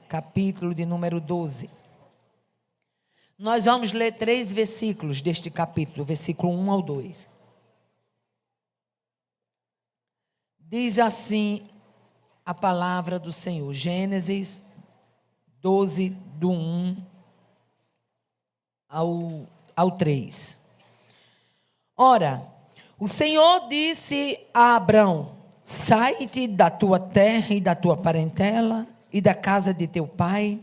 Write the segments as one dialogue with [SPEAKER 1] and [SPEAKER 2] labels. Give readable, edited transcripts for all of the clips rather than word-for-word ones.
[SPEAKER 1] capítulo de número 12. Nós vamos ler 3 versículos deste capítulo, versículo 1 ao 2. Diz assim a palavra do Senhor, Gênesis 12, do 1 ao 3. Ora, o Senhor disse a Abrão: sai-te da tua terra e da tua parentela e da casa de teu pai,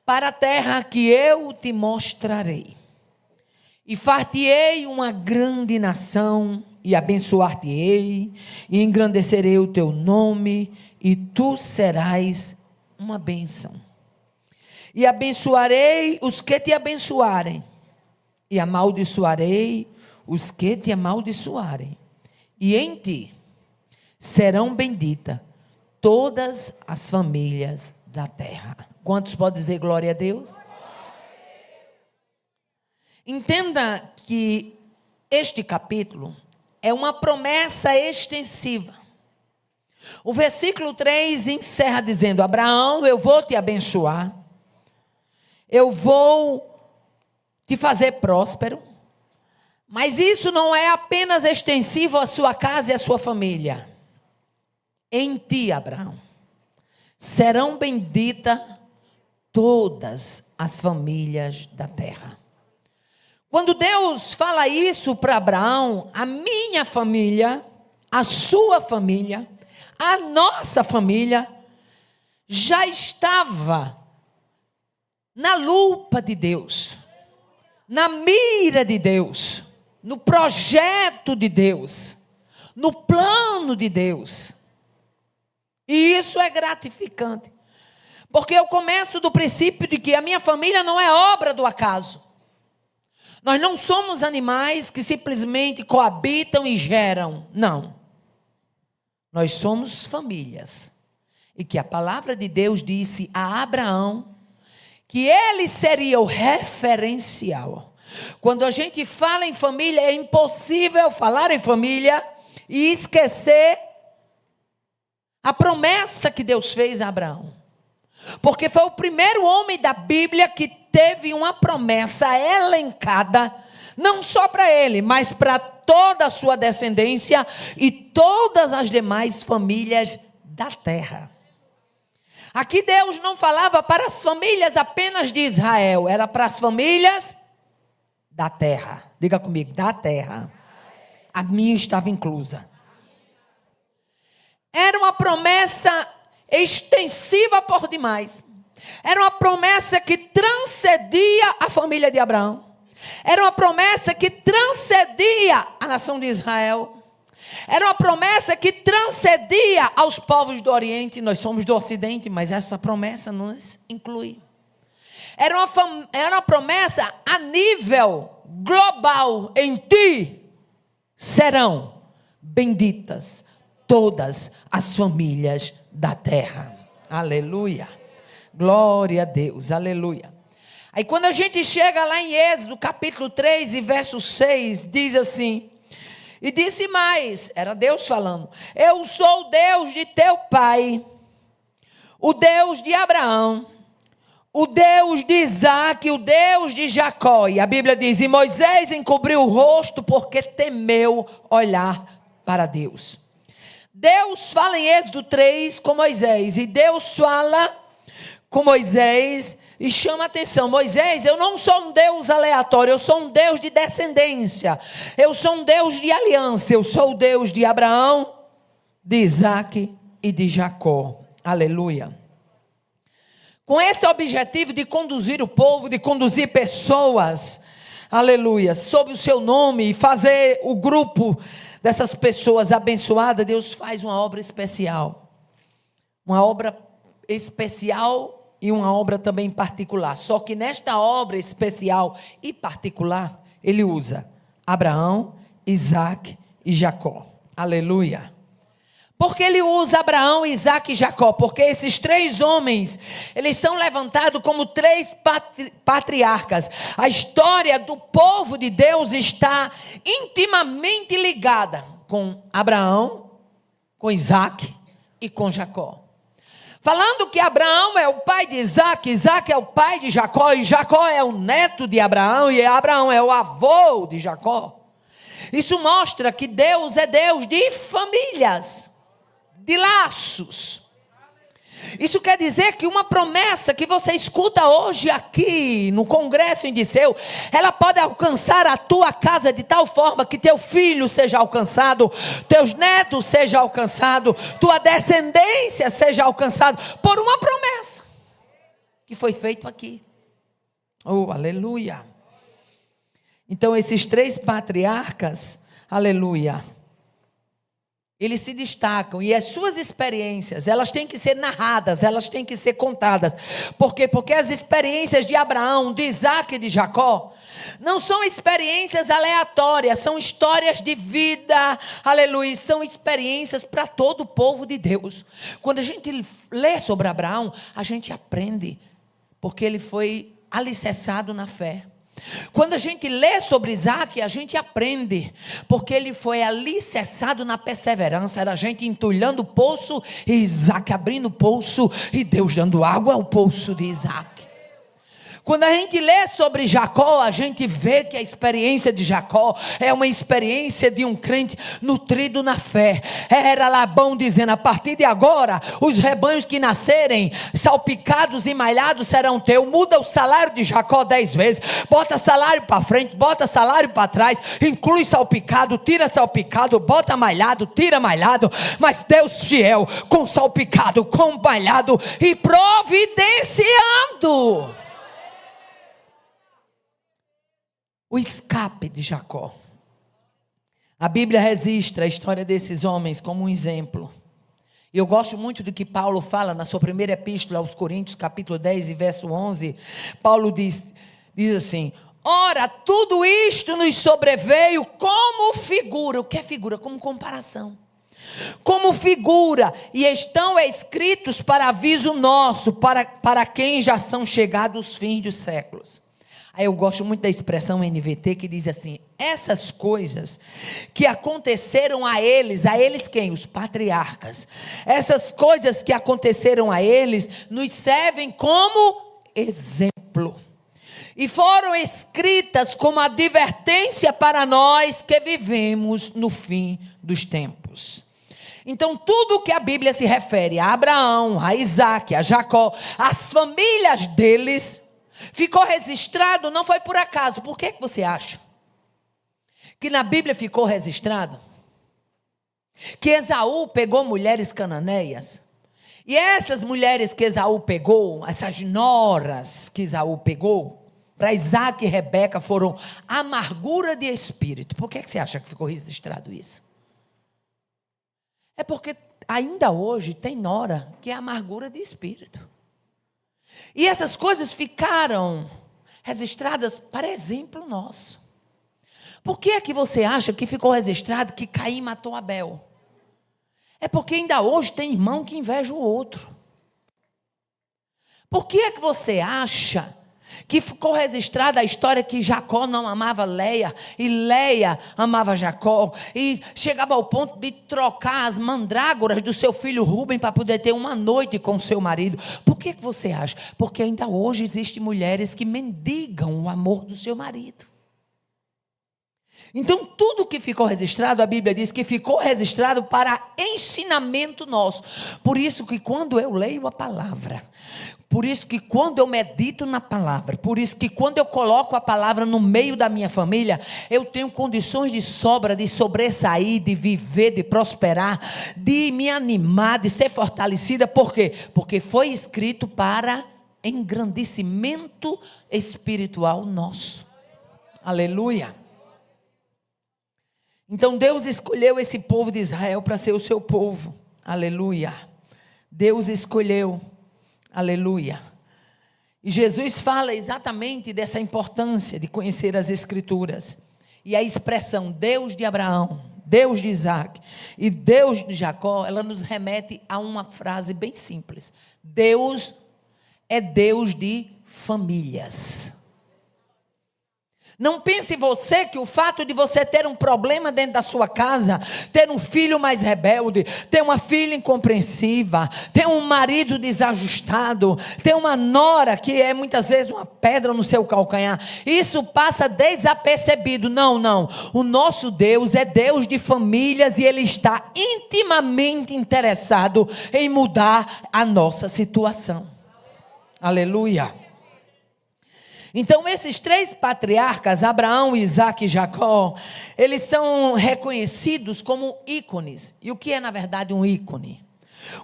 [SPEAKER 1] para a terra que eu te mostrarei. E far-te-ei uma grande nação, e abençoar-te-ei, e engrandecerei o teu nome, e tu serás uma bênção. E abençoarei os que te abençoarem, e amaldiçoarei os que te amaldiçoarem. E em ti serão benditas todas as famílias da terra. Quantos podem dizer glória a Deus? Entenda que este capítulo é uma promessa extensiva. O versículo 3 encerra dizendo: Abraão, eu vou te abençoar, eu vou te fazer próspero, mas isso não é apenas extensivo à sua casa e à sua família. Em ti, Abraão, serão benditas todas as famílias da terra. Quando Deus fala isso para Abraão, a minha família, a sua família, a nossa família, já estava na lupa de Deus, na mira de Deus, no projeto de Deus, no plano de Deus. E isso é gratificante, porque eu começo do princípio de que a minha família não é obra do acaso. Nós não somos animais que simplesmente coabitam e geram, não. Nós somos famílias, e que a palavra de Deus disse a Abraão que ele seria o referencial. Quando a gente fala em família, é impossível falar em família e esquecer a promessa que Deus fez a Abraão. Porque foi o primeiro homem da Bíblia que teve uma promessa elencada, não só para ele, mas para toda a sua descendência e todas as demais famílias da terra. Aqui Deus não falava para as famílias apenas de Israel, era para as famílias da terra. Diga comigo, da terra. A minha estava inclusa. Era uma promessa extensiva por demais. Era uma promessa que transcendia a família de Abraão. Era uma promessa que transcendia a nação de Israel. Era uma promessa que transcendia aos povos do Oriente. Nós somos do Ocidente, mas essa promessa nos inclui. Era uma promessa a nível global. Em ti serão benditas todas as famílias da terra. Aleluia. Glória a Deus. Aleluia. Aí quando a gente chega lá em Êxodo, capítulo 3 e verso 6, diz assim: e disse mais, era Deus falando: eu sou o Deus de teu pai, o Deus de Abraão, o Deus de Isaque, o Deus de Jacó. E a Bíblia diz: e Moisés encobriu o rosto porque temeu olhar para Deus. Deus fala em Êxodo 3 com Moisés, e Deus fala com Moisés e chama a atenção: Moisés, eu não sou um Deus aleatório, eu sou um Deus de descendência, eu sou um Deus de aliança, eu sou o Deus de Abraão, de Isaque e de Jacó. Aleluia. Com esse objetivo de conduzir o povo, de conduzir pessoas, aleluia, sob o seu nome, e fazer o grupo dessas pessoas abençoadas, Deus faz uma obra especial. Uma obra especial e uma obra também particular. Só que nesta obra especial e particular, ele usa Abraão, Isaque e Jacó. Aleluia. Por que ele usa Abraão, Isaque e Jacó? Porque esses 3 homens, eles são levantados como 3 patriarcas. A história do povo de Deus está intimamente ligada com Abraão, com Isaque e com Jacó. Falando que Abraão é o pai de Isaac, Isaac é o pai de Jacó, e Jacó é o neto de Abraão, e Abraão é o avô de Jacó. Isso mostra que Deus é Deus de famílias, de laços. Isso quer dizer que uma promessa que você escuta hoje aqui no congresso em Disseu, ela pode alcançar a tua casa de tal forma que teu filho seja alcançado, teus netos sejam alcançados, tua descendência seja alcançada por uma promessa que foi feita aqui. Oh, aleluia! Então esses 3 patriarcas, aleluia, eles se destacam, e as suas experiências, elas têm que ser narradas, elas têm que ser contadas. Por quê? Porque as experiências de Abraão, de Isaac e de Jacó, não são experiências aleatórias, são histórias de vida, aleluia, são experiências para todo o povo de Deus. Quando a gente lê sobre Abraão, a gente aprende, porque ele foi alicerçado na fé. Quando a gente lê sobre Isaac, a gente aprende, porque ele foi alicerçado na perseverança. Era a gente entulhando o poço, e Isaac abrindo o poço, e Deus dando água ao poço de Isaac. Quando a gente lê sobre Jacó, a gente vê que a experiência de Jacó é uma experiência de um crente nutrido na fé. Era Labão dizendo: a partir de agora, os rebanhos que nascerem, salpicados e malhados serão teus. Muda o salário de Jacó 10 vezes, bota salário para frente, bota salário para trás, inclui salpicado, tira salpicado, bota malhado, tira malhado, mas Deus fiel, com salpicado, com malhado e providenciando o escape de Jacó. A Bíblia registra a história desses homens como um exemplo. E eu gosto muito do que Paulo fala na sua primeira epístola aos Coríntios, capítulo 10 e verso 11. Paulo diz assim: ora, tudo isto nos sobreveio como figura. O que é figura? Como comparação. Como figura, e estão escritos para aviso nosso, para quem já são chegados os fins dos séculos. Aí eu gosto muito da expressão NVT que diz assim: essas coisas que aconteceram a eles quem? Os patriarcas. Essas coisas que aconteceram a eles nos servem como exemplo. E foram escritas como advertência para nós que vivemos no fim dos tempos. Então, tudo que a Bíblia se refere a Abraão, a Isaac, a Jacó, as famílias deles, ficou registrado, não foi por acaso. Por que você acha que na Bíblia ficou registrado que Esaú pegou mulheres cananeias? E essas mulheres que Esaú pegou, essas noras que Esaú pegou, para Isaac e Rebeca foram amargura de espírito. Por que você acha que ficou registrado isso? É porque ainda hoje tem nora que é amargura de espírito. E essas coisas ficaram registradas para exemplo nosso. Por que é que você acha que ficou registrado que Caim matou Abel? É porque ainda hoje tem irmão que inveja o outro. Por que é que você acha que ficou registrada a história que Jacó não amava Leia, e Leia amava Jacó, e chegava ao ponto de trocar as mandrágoras do seu filho Rúben para poder ter uma noite com seu marido? Por que você acha? Porque ainda hoje existem mulheres que mendigam o amor do seu marido. Então tudo que ficou registrado, a Bíblia diz que ficou registrado para ensinamento nosso. Por isso que quando eu leio a palavra, por isso que quando eu medito na palavra, por isso que quando eu coloco a palavra no meio da minha família, eu tenho condições de sobra, de sobressair, de viver, de prosperar, de me animar, de ser fortalecida. Por quê? Porque foi escrito para engrandecimento espiritual nosso. Aleluia. Então Deus escolheu esse povo de Israel para ser o seu povo. Aleluia. Deus escolheu. Aleluia. E Jesus fala exatamente dessa importância de conhecer as Escrituras. E a expressão Deus de Abraão, Deus de Isaac e Deus de Jacó, ela nos remete a uma frase bem simples: Deus é Deus de famílias. Não pense você que o fato de você ter um problema dentro da sua casa, ter um filho mais rebelde, ter uma filha incompreensiva, ter um marido desajustado, ter uma nora que é muitas vezes uma pedra no seu calcanhar, isso passa desapercebido. Não, não. O nosso Deus é Deus de famílias e Ele está intimamente interessado em mudar a nossa situação. Aleluia. Então esses 3 patriarcas, Abraão, Isaque e Jacó, eles são reconhecidos como ícones. E o que é na verdade um ícone?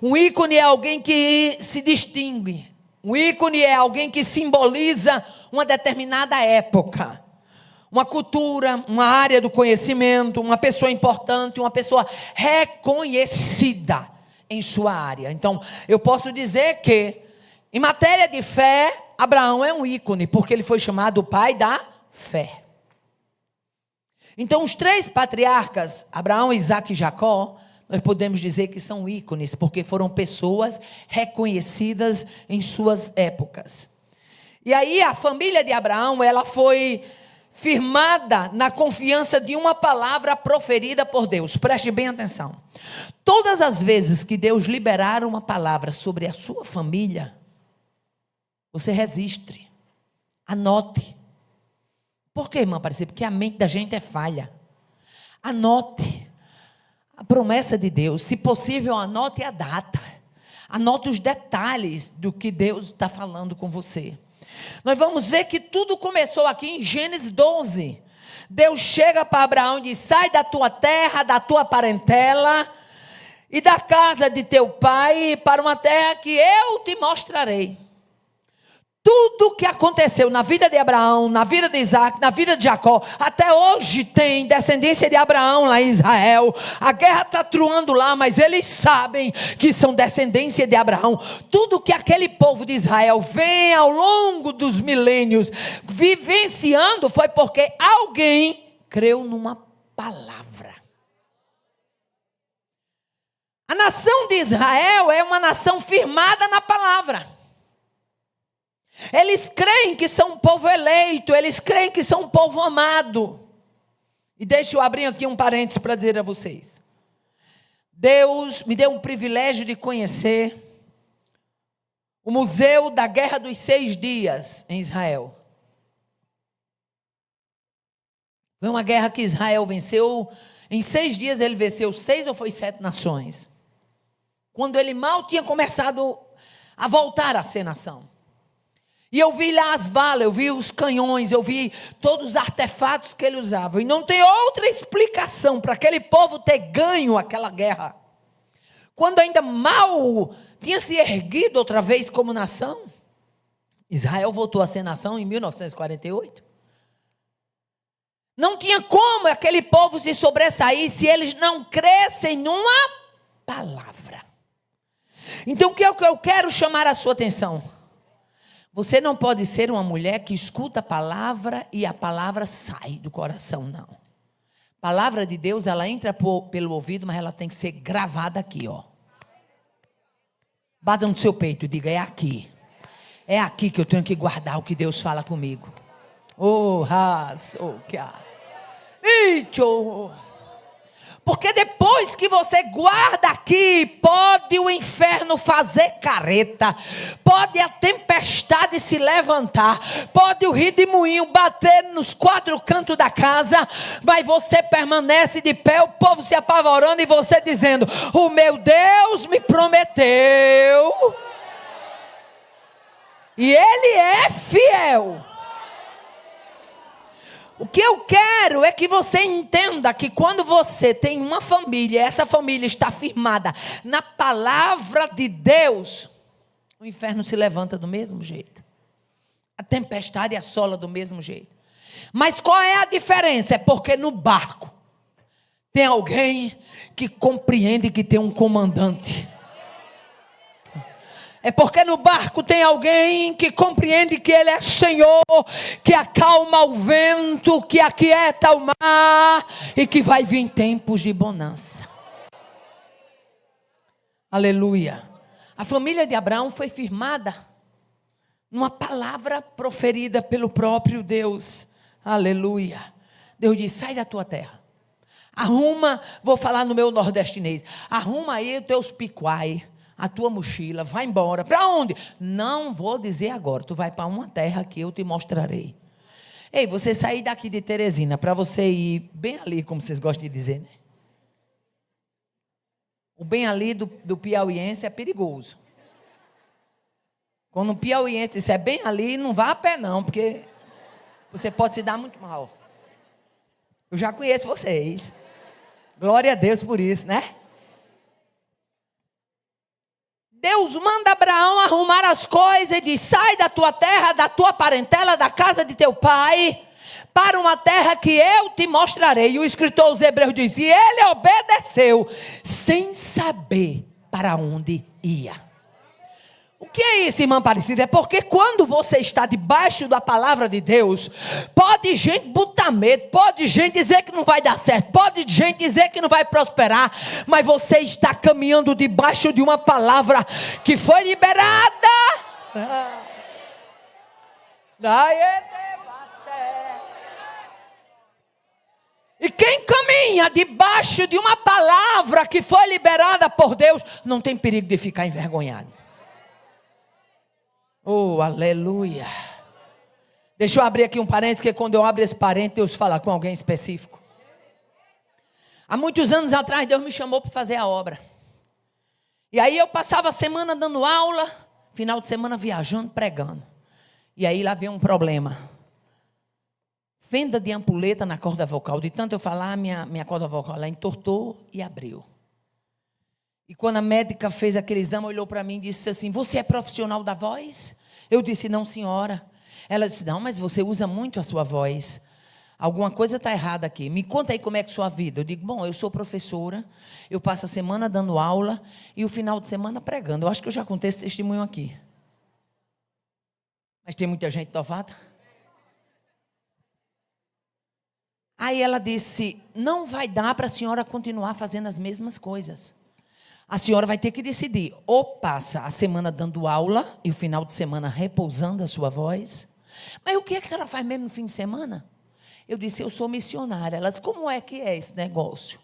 [SPEAKER 1] Um ícone é alguém que se distingue. Um ícone é alguém que simboliza uma determinada época, uma cultura, uma área do conhecimento, uma pessoa importante, uma pessoa reconhecida em sua área. Então eu posso dizer que em matéria de fé, Abraão é um ícone, porque ele foi chamado o pai da fé. Então, os 3 patriarcas, Abraão, Isaque e Jacó, nós podemos dizer que são ícones, porque foram pessoas reconhecidas em suas épocas. E aí, a família de Abraão, ela foi firmada na confiança de uma palavra proferida por Deus. Preste bem atenção. Todas as vezes que Deus liberar uma palavra sobre a sua família, você registre, anote. Por que, irmã Aparecida? Porque a mente da gente é falha. Anote a promessa de Deus. Se possível, anote a data. Anote os detalhes do que Deus está falando com você. Nós vamos ver que tudo começou aqui em Gênesis 12. Deus chega para Abraão e diz: sai da tua terra, da tua parentela e da casa de teu pai para uma terra que eu te mostrarei. Tudo que aconteceu na vida de Abraão, na vida de Isaac, na vida de Jacó, até hoje tem descendência de Abraão lá em Israel. A guerra está truando lá, mas eles sabem que são descendência de Abraão. Tudo que aquele povo de Israel vem ao longo dos milênios vivenciando foi porque alguém creu numa palavra. A nação de Israel é uma nação firmada na palavra. Eles creem que são um povo eleito, eles creem que são um povo amado. E deixa eu abrir aqui um parênteses para dizer a vocês. Deus me deu um privilégio de conhecer o Museu da Guerra dos 6 Dias em Israel. Foi uma guerra que Israel venceu, em 6 dias ele venceu 6 ou foi 7 nações. Quando ele mal tinha começado a voltar a ser nação. E eu vi lá as valas, eu vi os canhões, eu vi todos os artefatos que ele usava. E não tem outra explicação para aquele povo ter ganho aquela guerra. Quando ainda mal tinha se erguido outra vez como nação. Israel voltou a ser nação em 1948. Não tinha como aquele povo se sobressair se eles não crescem numa palavra. Então o que é o que eu quero chamar a sua atenção? Você não pode ser uma mulher que escuta a palavra e a palavra sai do coração, não. A palavra de Deus, ela entra pelo ouvido, mas ela tem que ser gravada aqui, ó. Bata no seu peito e diga: é aqui. É aqui que eu tenho que guardar o que Deus fala comigo. Oh, porque depois que você guarda aqui, pode o inferno fazer careta, pode a tempestade se levantar, pode o redemoinho bater nos 4 cantos da casa, mas você permanece de pé, o povo se apavorando e você dizendo: o meu Deus me prometeu, e Ele é fiel. O que eu quero é que você entenda que quando você tem uma família, essa família está firmada na palavra de Deus, o inferno se levanta do mesmo jeito. A tempestade assola do mesmo jeito. Mas qual é a diferença? É porque no barco tem alguém que compreende que tem um comandante. É porque no barco tem alguém que compreende que Ele é Senhor, que acalma o vento, que aquieta o mar e que vai vir tempos de bonança. Aleluia. A família de Abraão foi firmada numa palavra proferida pelo próprio Deus. Aleluia. Deus diz, sai da tua terra. Arruma, vou falar no meu nordestinês. Arruma aí os teus picuai, a tua mochila, vai embora. Para onde? Não vou dizer agora. Tu vai para uma terra que eu te mostrarei. Ei, você sair daqui de Teresina para você ir bem ali, como vocês gostam de dizer, né? O bem ali do piauiense é perigoso. Quando o piauiense disser bem ali, não vá a pé não, porque você pode se dar muito mal. Eu já conheço vocês. Glória a Deus por isso, né? Deus manda Abraão arrumar as coisas e diz, sai da tua terra, da tua parentela, da casa de teu pai, para uma terra que eu te mostrarei. E o escritor aos Hebreus diz, e ele obedeceu, sem saber para onde ia. O que é isso, irmã Aparecida? É porque quando você está debaixo da palavra de Deus, pode gente botar medo, pode gente dizer que não vai dar certo, pode gente dizer que não vai prosperar, mas você está caminhando debaixo de uma palavra que foi liberada. E quem caminha debaixo de uma palavra que foi liberada por Deus, não tem perigo de ficar envergonhado. Oh, aleluia. Deixa eu abrir aqui um parênteses, que quando eu abro esse parênteses, Deus fala com alguém específico. Há muitos anos atrás, Deus me chamou para fazer a obra. E aí eu passava a semana dando aula, final de semana viajando, pregando. E aí lá veio um problema. Fenda de ampulheta na corda vocal. De tanto eu falar, minha corda vocal lá entortou e abriu. E quando a médica fez aquele exame, olhou para mim e disse assim, você é profissional da voz? Eu disse, não, senhora. Ela disse, não, mas você usa muito a sua voz. Alguma coisa está errada aqui. Me conta aí como é que é a sua vida. Eu digo, bom, eu sou professora, eu passo a semana dando aula e o final de semana pregando. Eu acho que eu já contei esse testemunho aqui. Mas tem muita gente novata. Aí ela disse, não vai dar para a senhora continuar fazendo as mesmas coisas. A senhora vai ter que decidir, ou passa a semana dando aula e o final de semana repousando a sua voz. Mas o que é que a senhora faz mesmo no fim de semana? Eu disse, eu sou missionária. Ela disse, como é que é esse negócio?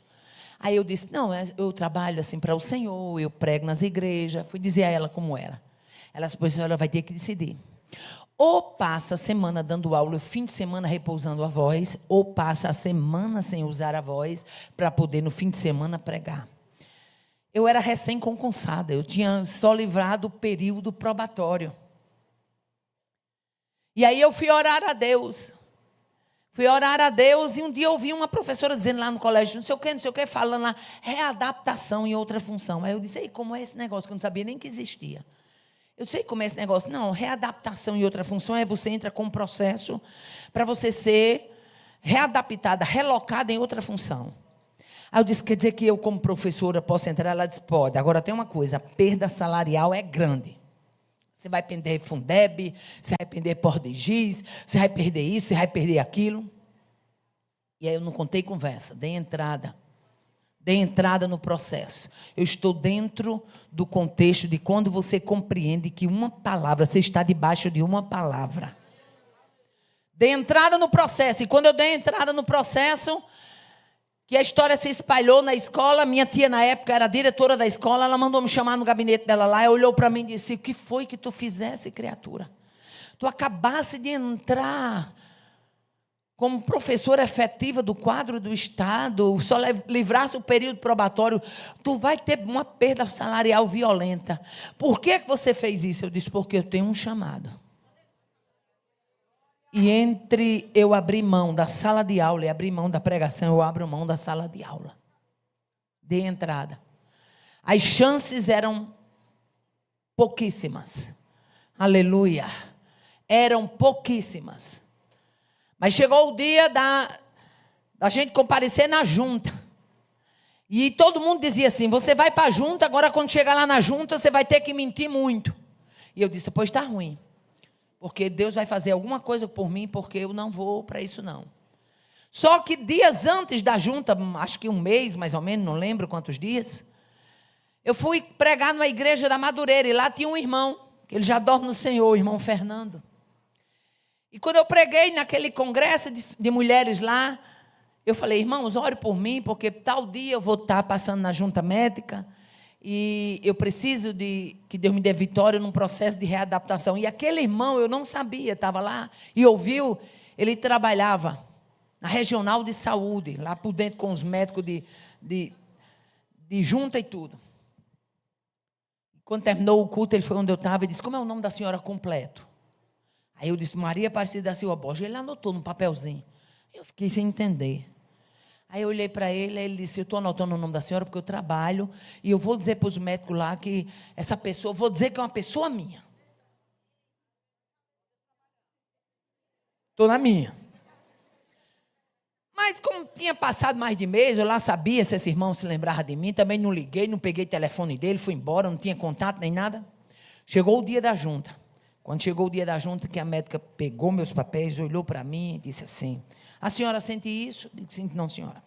[SPEAKER 1] Aí eu disse, não, eu trabalho assim para o Senhor, eu prego nas igrejas. Fui dizer a ela como era. Ela disse, pois a senhora vai ter que decidir. Ou passa a semana dando aula e o fim de semana repousando a voz, ou passa a semana sem usar a voz para poder no fim de semana pregar. Eu era recém-concursada, eu tinha só livrado o período probatório. E aí eu fui orar a Deus. E um dia eu ouvi uma professora dizendo lá no colégio, não sei o que, falando lá, readaptação em outra função. Aí eu disse, ei, como é esse negócio? Que eu não sabia nem que existia. Eu sei como é esse negócio. Não, readaptação em outra função é você entra com um processo para você ser readaptada, relocada em outra função. Aí eu disse, quer dizer que eu como professora posso entrar? Ela disse, pode. Agora tem uma coisa, a perda salarial é grande. Você vai perder Fundeb, você vai perder Porto de Giz, você vai perder isso, você vai perder aquilo. E aí eu não contei conversa, dei entrada no processo. Eu estou dentro do contexto de quando você compreende que uma palavra, você está debaixo de uma palavra. Dei entrada no processo, e quando eu dei entrada no processo, que a história se espalhou na escola, minha tia na época era diretora da escola, ela mandou me chamar no gabinete dela lá, ela olhou para mim e disse, o que foi que tu fizesse, criatura? Tu acabasse de entrar como professora efetiva do quadro do Estado, só livrasse o período probatório, tu vai ter uma perda salarial violenta. Por que você fez isso? Eu disse, porque eu tenho um chamado. E entre eu abrir mão da sala de aula e abrir mão da pregação, eu abro mão da sala de aula. Dei entrada. As chances eram pouquíssimas. Aleluia. Eram pouquíssimas. Mas chegou o dia da gente comparecer na junta. E todo mundo dizia assim, você vai para a junta, agora quando chegar lá na junta, você vai ter que mentir muito. E eu disse, pois está ruim. Porque Deus vai fazer alguma coisa por mim, porque eu não vou para isso não. Só que dias antes da junta, acho que um mês mais ou menos, não lembro quantos dias, eu fui pregar numa igreja da Madureira, e lá tinha um irmão, que ele já dorme no Senhor, o irmão Fernando. E quando eu preguei naquele congresso de mulheres lá, eu falei, irmãos, ore por mim, porque tal dia eu vou estar passando na junta médica e eu preciso que Deus me dê vitória num processo de readaptação. E aquele irmão, eu não sabia, estava lá e ouviu, ele trabalhava na regional de saúde, lá por dentro com os médicos de junta e tudo. Quando terminou o culto, ele foi onde eu estava e disse, como é o nome da senhora completo? Aí eu disse, Maria Aparecida da Silva Borges. Ele anotou num papelzinho. Eu fiquei sem entender. Aí eu olhei para ele, ele disse, eu estou anotando o nome da senhora porque eu trabalho e eu vou dizer para os médicos lá que essa pessoa, vou dizer que é uma pessoa minha. Estou na minha. Mas como tinha passado mais de mês, eu lá sabia se esse irmão se lembrava de mim, também não liguei, não peguei o telefone dele, fui embora, não tinha contato nem nada. Chegou o dia da junta. Quando chegou o dia da junta, que a médica pegou meus papéis, olhou para mim e disse assim, a senhora sente isso? Eu disse, não, senhora.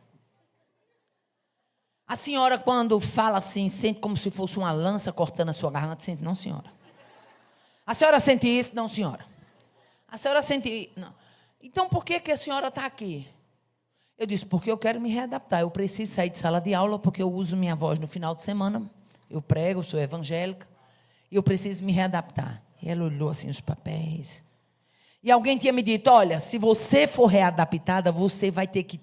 [SPEAKER 1] A senhora, quando fala assim, sente como se fosse uma lança cortando a sua garganta? Sente, não, senhora. A senhora sente isso? Não, senhora. A senhora sente... Não. Então, por que a senhora está aqui? Eu disse, porque eu quero me readaptar. Eu preciso sair de sala de aula, porque eu uso minha voz no final de semana. Eu prego, eu sou evangélica. E eu preciso me readaptar. E ela olhou assim os papéis. E alguém tinha me dito, olha, se você for readaptada, você vai ter que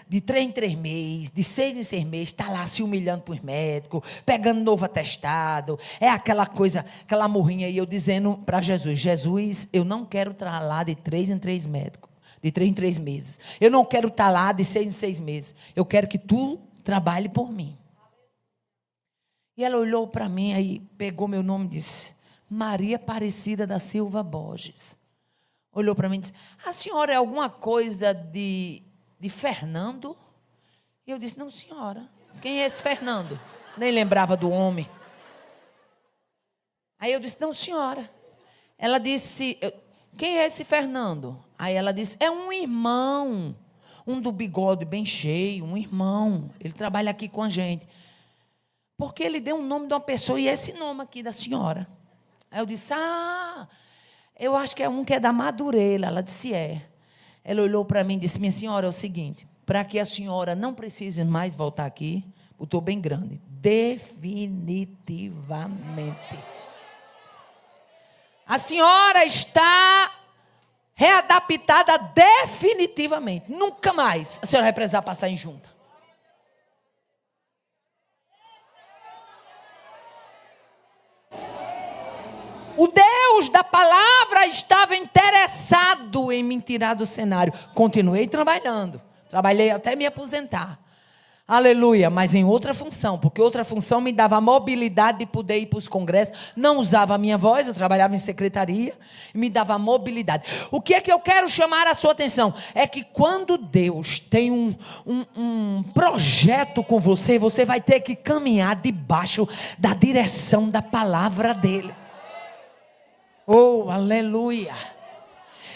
[SPEAKER 1] de 3 em 3 meses, de 6 em 6 meses, estar lá se humilhando para os médicos, pegando novo atestado. É aquela coisa, aquela morrinha. E eu dizendo para Jesus, Jesus, eu não quero estar lá de 3 em 3 médicos, de 3 em 3 meses. Eu não quero estar lá de 6 em 6 meses. Eu quero que tu trabalhe por mim. E ela olhou para mim, aí pegou meu nome e disse, Maria Aparecida da Silva Borges. Olhou para mim e disse, a senhora é alguma coisa de Fernando? E eu disse, não, senhora. Quem é esse Fernando? Nem lembrava do homem. Aí eu disse, não, senhora. Ela disse, quem é esse Fernando? Aí ela disse, é um irmão. Um do bigode bem cheio, um irmão. Ele trabalha aqui com a gente. Porque ele deu um nome de uma pessoa e esse nome aqui da senhora. Aí eu disse, eu acho que é um que é da Madureira. Ela disse, é. Ela olhou para mim e disse, minha senhora, é o seguinte, para que a senhora não precise mais voltar aqui, botou bem grande, definitivamente. A senhora está readaptada definitivamente. Nunca mais a senhora vai precisar passar em junta. O Deus da palavra estava interessado em me tirar do cenário. Continuei trabalhando. Trabalhei até me aposentar. Aleluia. Mas em outra função. Porque outra função me dava a mobilidade de poder ir para os congressos. Não usava a minha voz. Eu trabalhava em secretaria. E me dava a mobilidade. O que é que eu quero chamar a sua atenção? É que quando Deus tem um projeto com você, você vai ter que caminhar debaixo da direção da palavra dele. Oh, aleluia.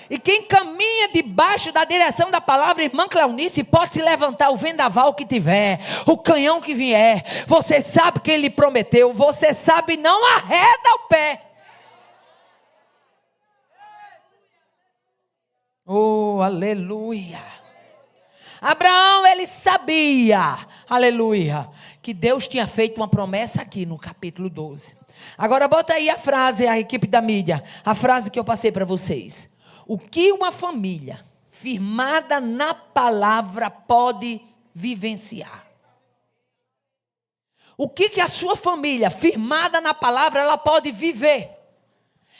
[SPEAKER 1] E quem caminha debaixo da direção da palavra, irmã Cleonice, pode se levantar o vendaval que tiver, o canhão que vier, você sabe quem lhe prometeu, você sabe, não arreda o pé. Oh, aleluia. Abraão, ele sabia, aleluia, que Deus tinha feito uma promessa aqui no capítulo 12. Agora bota aí a frase, a equipe da mídia, a frase que eu passei para vocês. O que uma família firmada na palavra pode vivenciar? O que a sua família firmada na palavra ela pode viver?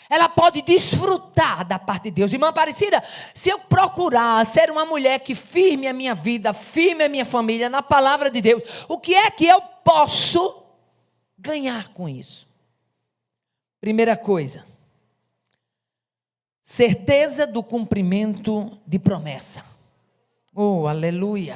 [SPEAKER 1] Ela pode desfrutar da parte de Deus. Irmã Aparecida, se eu procurar ser uma mulher que firme a minha vida, firme a minha família na palavra de Deus, o que é que eu posso ganhar com isso? Primeira coisa, certeza do cumprimento de promessa. Oh, aleluia.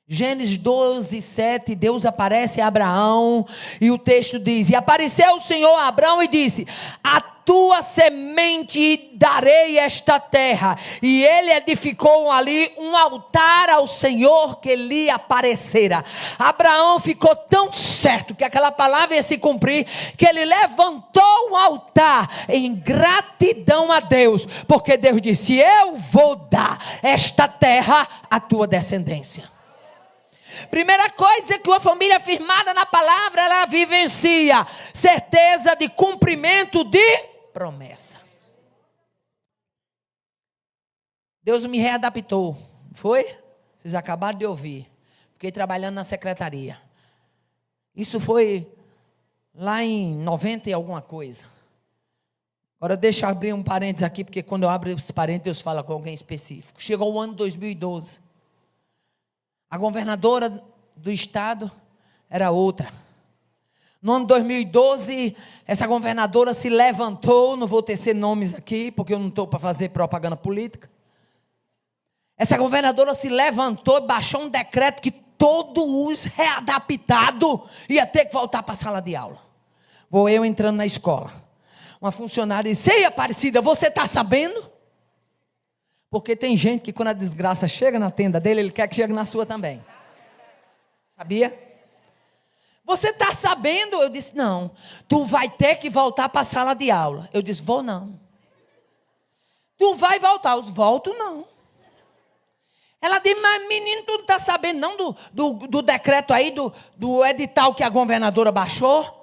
[SPEAKER 1] Gênesis 12, 7, Deus aparece a Abraão e o texto diz, e apareceu o Senhor a Abraão e disse, a tua semente darei esta terra. E ele edificou ali um altar ao Senhor que lhe aparecera. Abraão ficou tão certo que aquela palavra ia se cumprir, que ele levantou um altar em gratidão a Deus, porque Deus disse: eu vou dar esta terra à tua descendência. Primeira coisa que uma família firmada na palavra, ela vivencia certeza de cumprimento de promessa. Deus me readaptou, foi? Vocês acabaram de ouvir. Fiquei trabalhando na secretaria. Isso foi lá em 90 e alguma coisa. Agora deixa eu abrir um parênteses aqui, porque quando eu abro esse parênteses, Deus fala com alguém específico. Chegou o ano 2012. A governadora do estado era outra. No ano 2012, essa governadora se levantou, não vou tecer nomes aqui, porque eu não estou para fazer propaganda política. Essa governadora se levantou e baixou um decreto que todos os readaptados ia ter que voltar para a sala de aula. Vou eu entrando na escola. Uma funcionária disse: ei, Aparecida, você está sabendo? Porque tem gente que quando a desgraça chega na tenda dele, ele quer que chegue na sua também. Sabia? Você está sabendo? Eu disse: não. Tu vai ter que voltar para a sala de aula. Eu disse: vou não. Tu vai voltar. Eu disse: volto não. Ela disse: mas menino, tu não está sabendo não do decreto aí, do edital que a governadora baixou?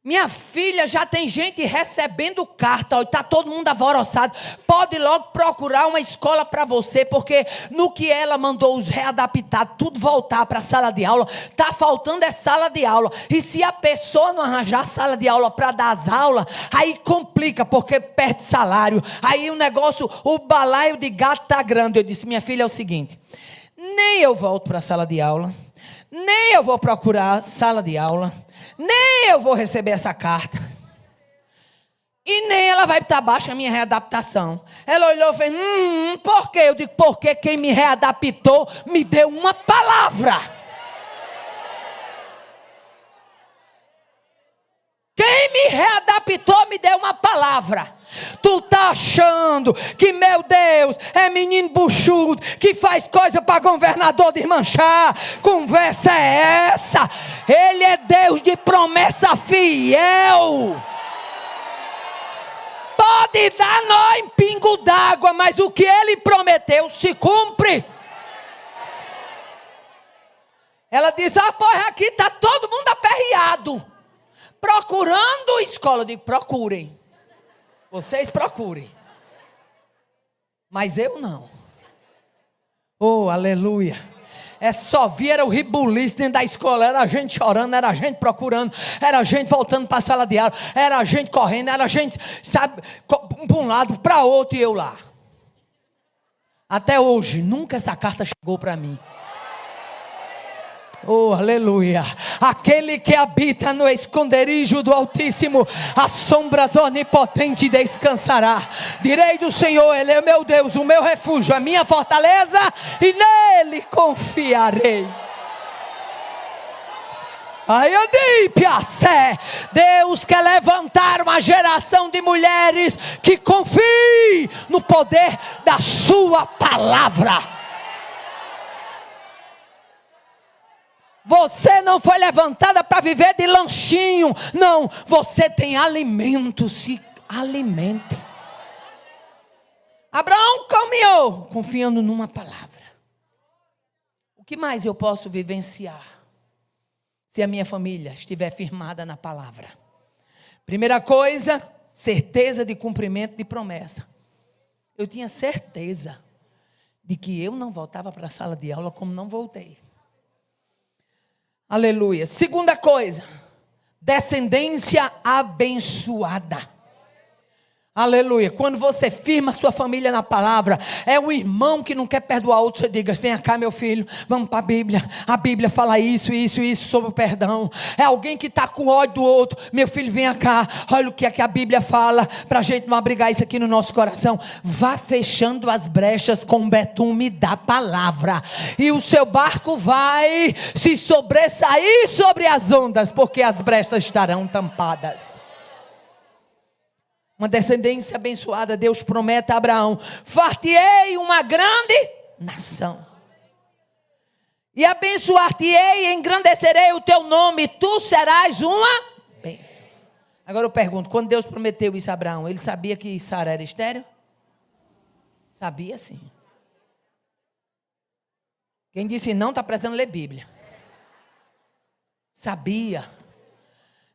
[SPEAKER 1] Minha filha, já tem gente recebendo carta, está todo mundo alvoroçado. Pode logo procurar uma escola para você, porque no que ela mandou os readaptados, tudo voltar para a sala de aula, está faltando é sala de aula. E se a pessoa não arranjar sala de aula para dar as aulas, aí complica, porque perde salário. Aí o negócio, o balaio de gato está grande. Eu disse: minha filha, é o seguinte, nem eu volto para a sala de aula, nem eu vou procurar sala de aula, nem eu vou receber essa carta. E nem ela vai estar abaixo a minha readaptação. Ela olhou e fez: por quê? Eu digo: porque quem me readaptou me deu uma palavra. Quem me readaptou me deu uma palavra. Tu tá achando que, meu Deus, é menino buchudo que faz coisa para governador desmanchar? Conversa é essa? Ele é Deus de promessa fiel. Pode dar nó em pingo d'água, mas o que ele prometeu se cumpre. Ela diz: pois aqui está todo mundo aperreado, procurando escola. Eu digo: procurem. Vocês procurem. Mas eu não. Oh, aleluia. É só vir, era o ribuliço dentro da escola. Era a gente chorando, era a gente procurando, era a gente voltando para a sala de aula, era a gente correndo, era a gente, sabe, para um lado, para outro, e eu lá. Até hoje, nunca essa carta chegou para mim. Oh, aleluia. Aquele que habita no esconderijo do Altíssimo, a sombra do Onipotente descansará. Direi do Senhor: Ele é o meu Deus, o meu refúgio, a minha fortaleza, e nele confiarei. Aí eu disse: Piacé, Deus quer levantar uma geração de mulheres que confiem no poder da sua palavra. Você não foi levantada para viver de lanchinho. Não, você tem alimento, se alimente. Abraão caminhou confiando numa palavra. O que mais eu posso vivenciar se a minha família estiver firmada na palavra? Primeira coisa, certeza de cumprimento de promessa. Eu tinha certeza de que eu não voltava para a sala de aula como não voltei. Aleluia. Segunda coisa, descendência abençoada. Aleluia. Quando você firma sua família na palavra, é um irmão que não quer perdoar outro. Você diga: vem cá, meu filho, vamos para a Bíblia fala isso sobre o perdão. É alguém que está com ódio do outro: meu filho, vem cá, olha o que é que a Bíblia fala, para a gente não abrigar isso aqui no nosso coração. Vá fechando as brechas com o betume da palavra, e o seu barco vai se sobressair sobre as ondas, porque as brechas estarão tampadas. Uma descendência abençoada. Deus promete a Abraão: far-te-ei uma grande nação. E abençoar-te-ei e engrandecerei o teu nome. E tu serás uma bênção. Agora eu pergunto, quando Deus prometeu isso a Abraão, ele sabia que Sara era estéril? Sabia sim. Quem disse não está precisando ler Bíblia. Sabia.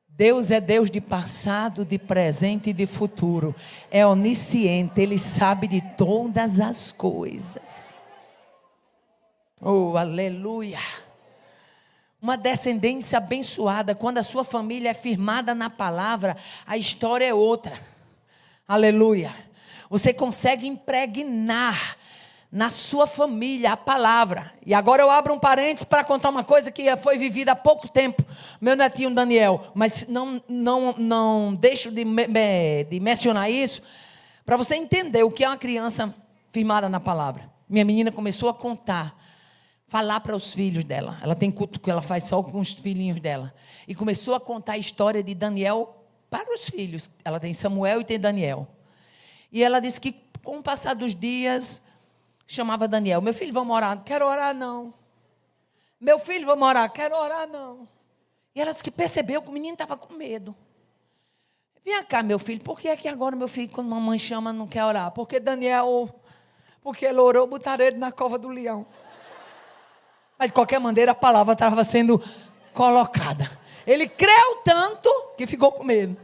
[SPEAKER 1] Deus é Deus de passado, de presente e de futuro. É onisciente, Ele sabe de todas as coisas. Oh, aleluia. Uma descendência abençoada. Quando a sua família é firmada na palavra, a história é outra. Aleluia. Você consegue impregnar na sua família a palavra. E agora eu abro um parênteses para contar uma coisa que foi vivida há pouco tempo. Meu netinho Daniel, mas não deixo de mencionar isso, para você entender o que é uma criança firmada na palavra. Minha menina começou a contar, falar para os filhos dela. Ela tem culto que ela faz só com os filhinhos dela. E começou a contar a história de Daniel para os filhos. Ela tem Samuel e tem Daniel. E ela disse que com o passar dos dias, chamava Daniel: meu filho, vamos orar. Não quero orar não. Meu filho, vamos orar. Quero orar não. E ela disse que percebeu que o menino estava com medo. Vem cá, meu filho, por que é que agora meu filho, quando mamãe chama, não quer orar? Porque ele orou, botaram ele na cova do leão. Mas de qualquer maneira a palavra estava sendo colocada. Ele creu tanto que ficou com medo.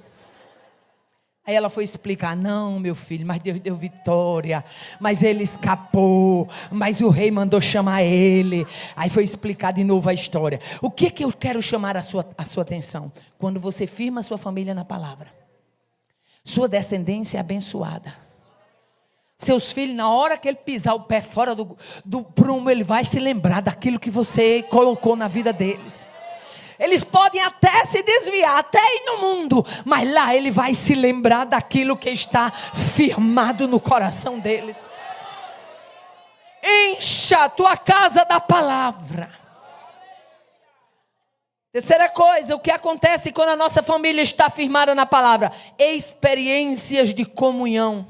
[SPEAKER 1] Aí ela foi explicar: não, meu filho, mas Deus deu vitória, mas ele escapou, mas o rei mandou chamar ele. Aí foi explicar de novo a história. O que eu quero chamar a sua atenção? Quando você firma a sua família na palavra, sua descendência é abençoada. Seus filhos, na hora que ele pisar o pé fora do prumo, ele vai se lembrar daquilo que você colocou na vida deles. Eles podem até se desviar, até ir no mundo, mas lá ele vai se lembrar daquilo que está firmado no coração deles. Encha a tua casa da palavra. Terceira coisa, o que acontece quando a nossa família está firmada na palavra? Experiências de comunhão.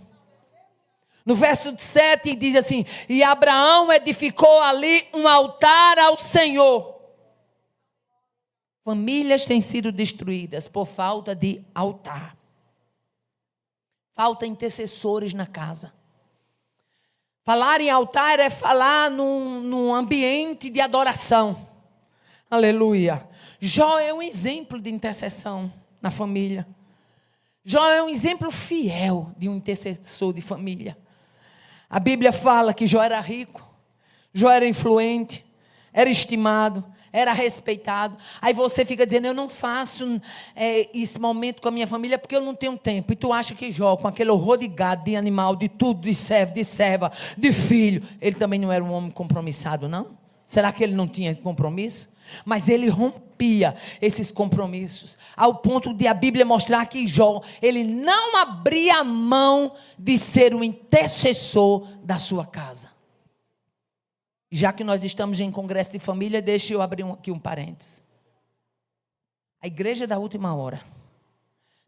[SPEAKER 1] No verso 7 diz assim: e Abraão edificou ali um altar ao Senhor. Famílias têm sido destruídas por falta de altar. Falta intercessores na casa. Falar em altar é falar num ambiente de adoração. Aleluia. Jó é um exemplo de intercessão na família. Jó é um exemplo fiel de um intercessor de família. A Bíblia fala que Jó era rico, Jó era influente, era estimado, era respeitado. Aí você fica dizendo: eu não faço esse momento com a minha família porque eu não tenho tempo. E tu acha que Jó, com aquele horror de gado, de animal, de tudo, de servo, de serva, de filho, ele também não era um homem compromissado, não? Será que ele não tinha compromisso? Mas ele rompia esses compromissos, ao ponto de a Bíblia mostrar que Jó, ele não abria mão de ser o intercessor da sua casa. Já que nós estamos em congresso de família, deixa eu abrir aqui um parênteses. A igreja da última hora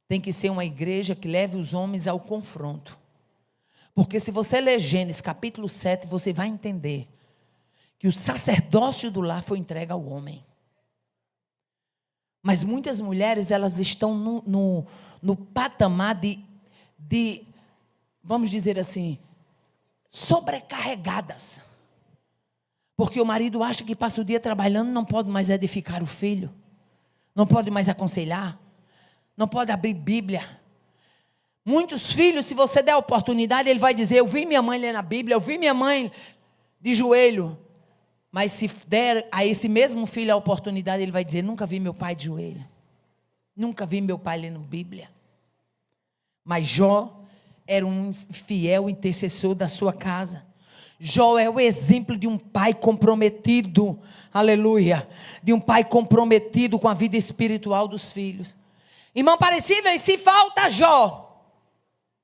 [SPEAKER 1] tem que ser uma igreja que leve os homens ao confronto. Porque se você ler Gênesis capítulo 7, você vai entender que o sacerdócio do lar foi entregue ao homem. Mas muitas mulheres, elas estão no patamar de, vamos dizer assim, sobrecarregadas. Porque o marido acha que passa o dia trabalhando, não pode mais edificar o filho, não pode mais aconselhar, não pode abrir Bíblia. Muitos filhos, se você der a oportunidade, ele vai dizer: eu vi minha mãe ler na Bíblia, eu vi minha mãe de joelho. Mas se der a esse mesmo filho a oportunidade, ele vai dizer: nunca vi meu pai de joelho, nunca vi meu pai lendo Bíblia. Mas Jó era um fiel intercessor da sua casa. Jó é o exemplo de um pai comprometido, aleluia, de um pai comprometido com a vida espiritual dos filhos. Irmão Aparecida, e se falta Jó,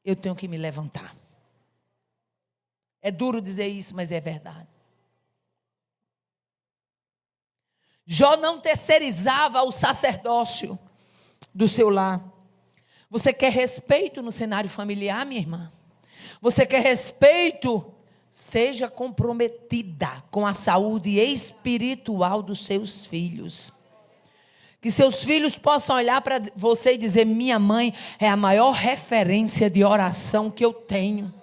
[SPEAKER 1] eu tenho que me levantar. É duro dizer isso, mas é verdade. Jó não terceirizava o sacerdócio do seu lar. Você quer respeito no cenário familiar, minha irmã? Você quer respeito? Seja comprometida com a saúde espiritual dos seus filhos. Que seus filhos possam olhar para você e dizer: minha mãe é a maior referência de oração que eu tenho.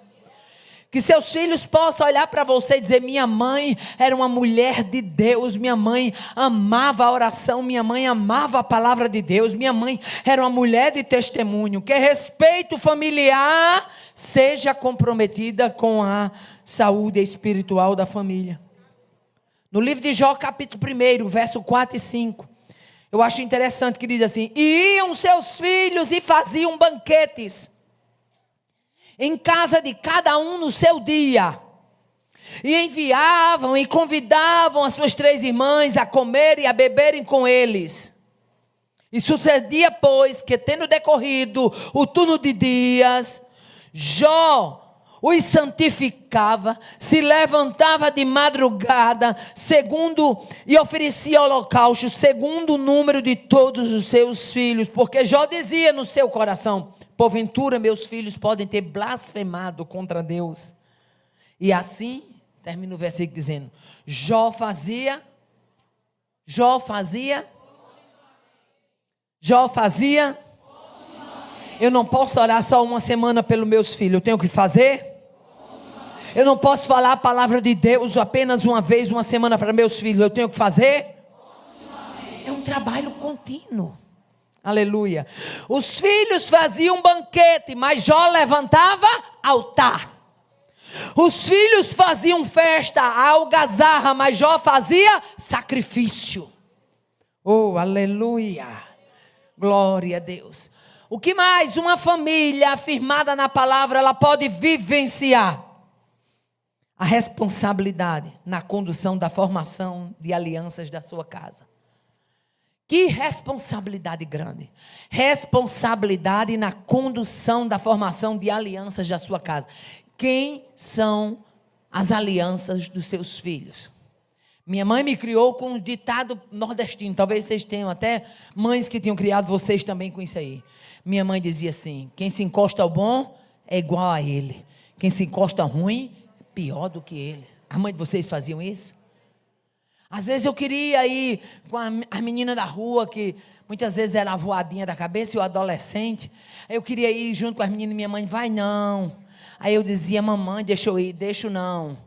[SPEAKER 1] Que seus filhos possam olhar para você e dizer: minha mãe era uma mulher de Deus, minha mãe amava a oração, minha mãe amava a palavra de Deus, minha mãe era uma mulher de testemunho. Que respeito familiar seja comprometida com a saúde espiritual da família. No livro de Jó, capítulo 1, verso 4 e 5, eu acho interessante que diz assim: e iam seus filhos e faziam banquetes em casa de cada um no seu dia, e enviavam e convidavam as suas 3 irmãs a comerem e a beberem com eles. E sucedia, pois, que tendo decorrido o turno de dias, Jó os santificava, se levantava de madrugada, e oferecia holocausto, segundo o número de todos os seus filhos, porque Jó dizia no seu coração: porventura meus filhos podem ter blasfemado contra Deus. E assim, termina o versículo dizendo: Jó fazia, eu não posso orar só uma semana pelos meus filhos, eu tenho que fazer. Eu não posso falar a palavra de Deus apenas uma vez, uma semana para meus filhos, eu tenho que fazer. É um trabalho contínuo. Aleluia. Os filhos faziam banquete, mas Jó levantava altar. Os filhos faziam festa, algazarra, mas Jó fazia sacrifício. Oh, aleluia. Glória a Deus. O que mais uma família afirmada na palavra ela pode vivenciar? A responsabilidade na condução da formação de alianças da sua casa. Que responsabilidade grande. Responsabilidade na condução da formação de alianças da sua casa. Quem são as alianças dos seus filhos? Minha mãe me criou com um ditado nordestino. Talvez vocês tenham até mães que tenham criado vocês também com isso aí. Minha mãe dizia assim: quem se encosta ao bom é igual a ele. Quem se encosta ao ruim é pior do que ele. A mãe de vocês faziam isso? Às vezes eu queria ir com a menina da rua, que muitas vezes era a voadinha da cabeça, e o adolescente. Eu queria ir junto com as meninas, minha mãe: vai não. Aí eu dizia: mamãe, deixa eu ir. Deixo não.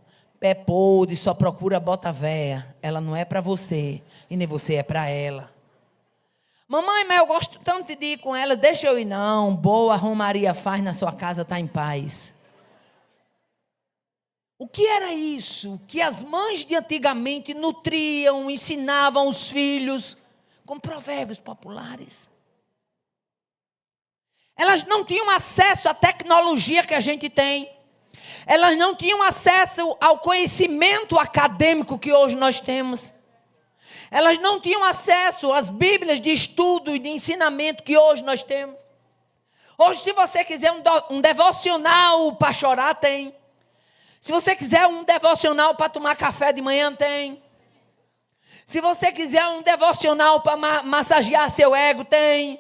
[SPEAKER 1] Pé podre, só procura bota véia. Ela não é para você, e nem você é para ela. Mamãe, mas eu gosto tanto de ir com ela. Deixa eu ir não. Boa romaria faz na sua casa, está em paz. O que era isso? Que as mães de antigamente nutriam, ensinavam os filhos com provérbios populares. Elas não tinham acesso à tecnologia que a gente tem. Elas não tinham acesso ao conhecimento acadêmico que hoje nós temos. Elas não tinham acesso às bíblias de estudo e de ensinamento que hoje nós temos. Hoje, se você quiser um devocional para chorar, tem. Se você quiser um devocional para tomar café de manhã, tem. Se você quiser um devocional para massagear seu ego, tem.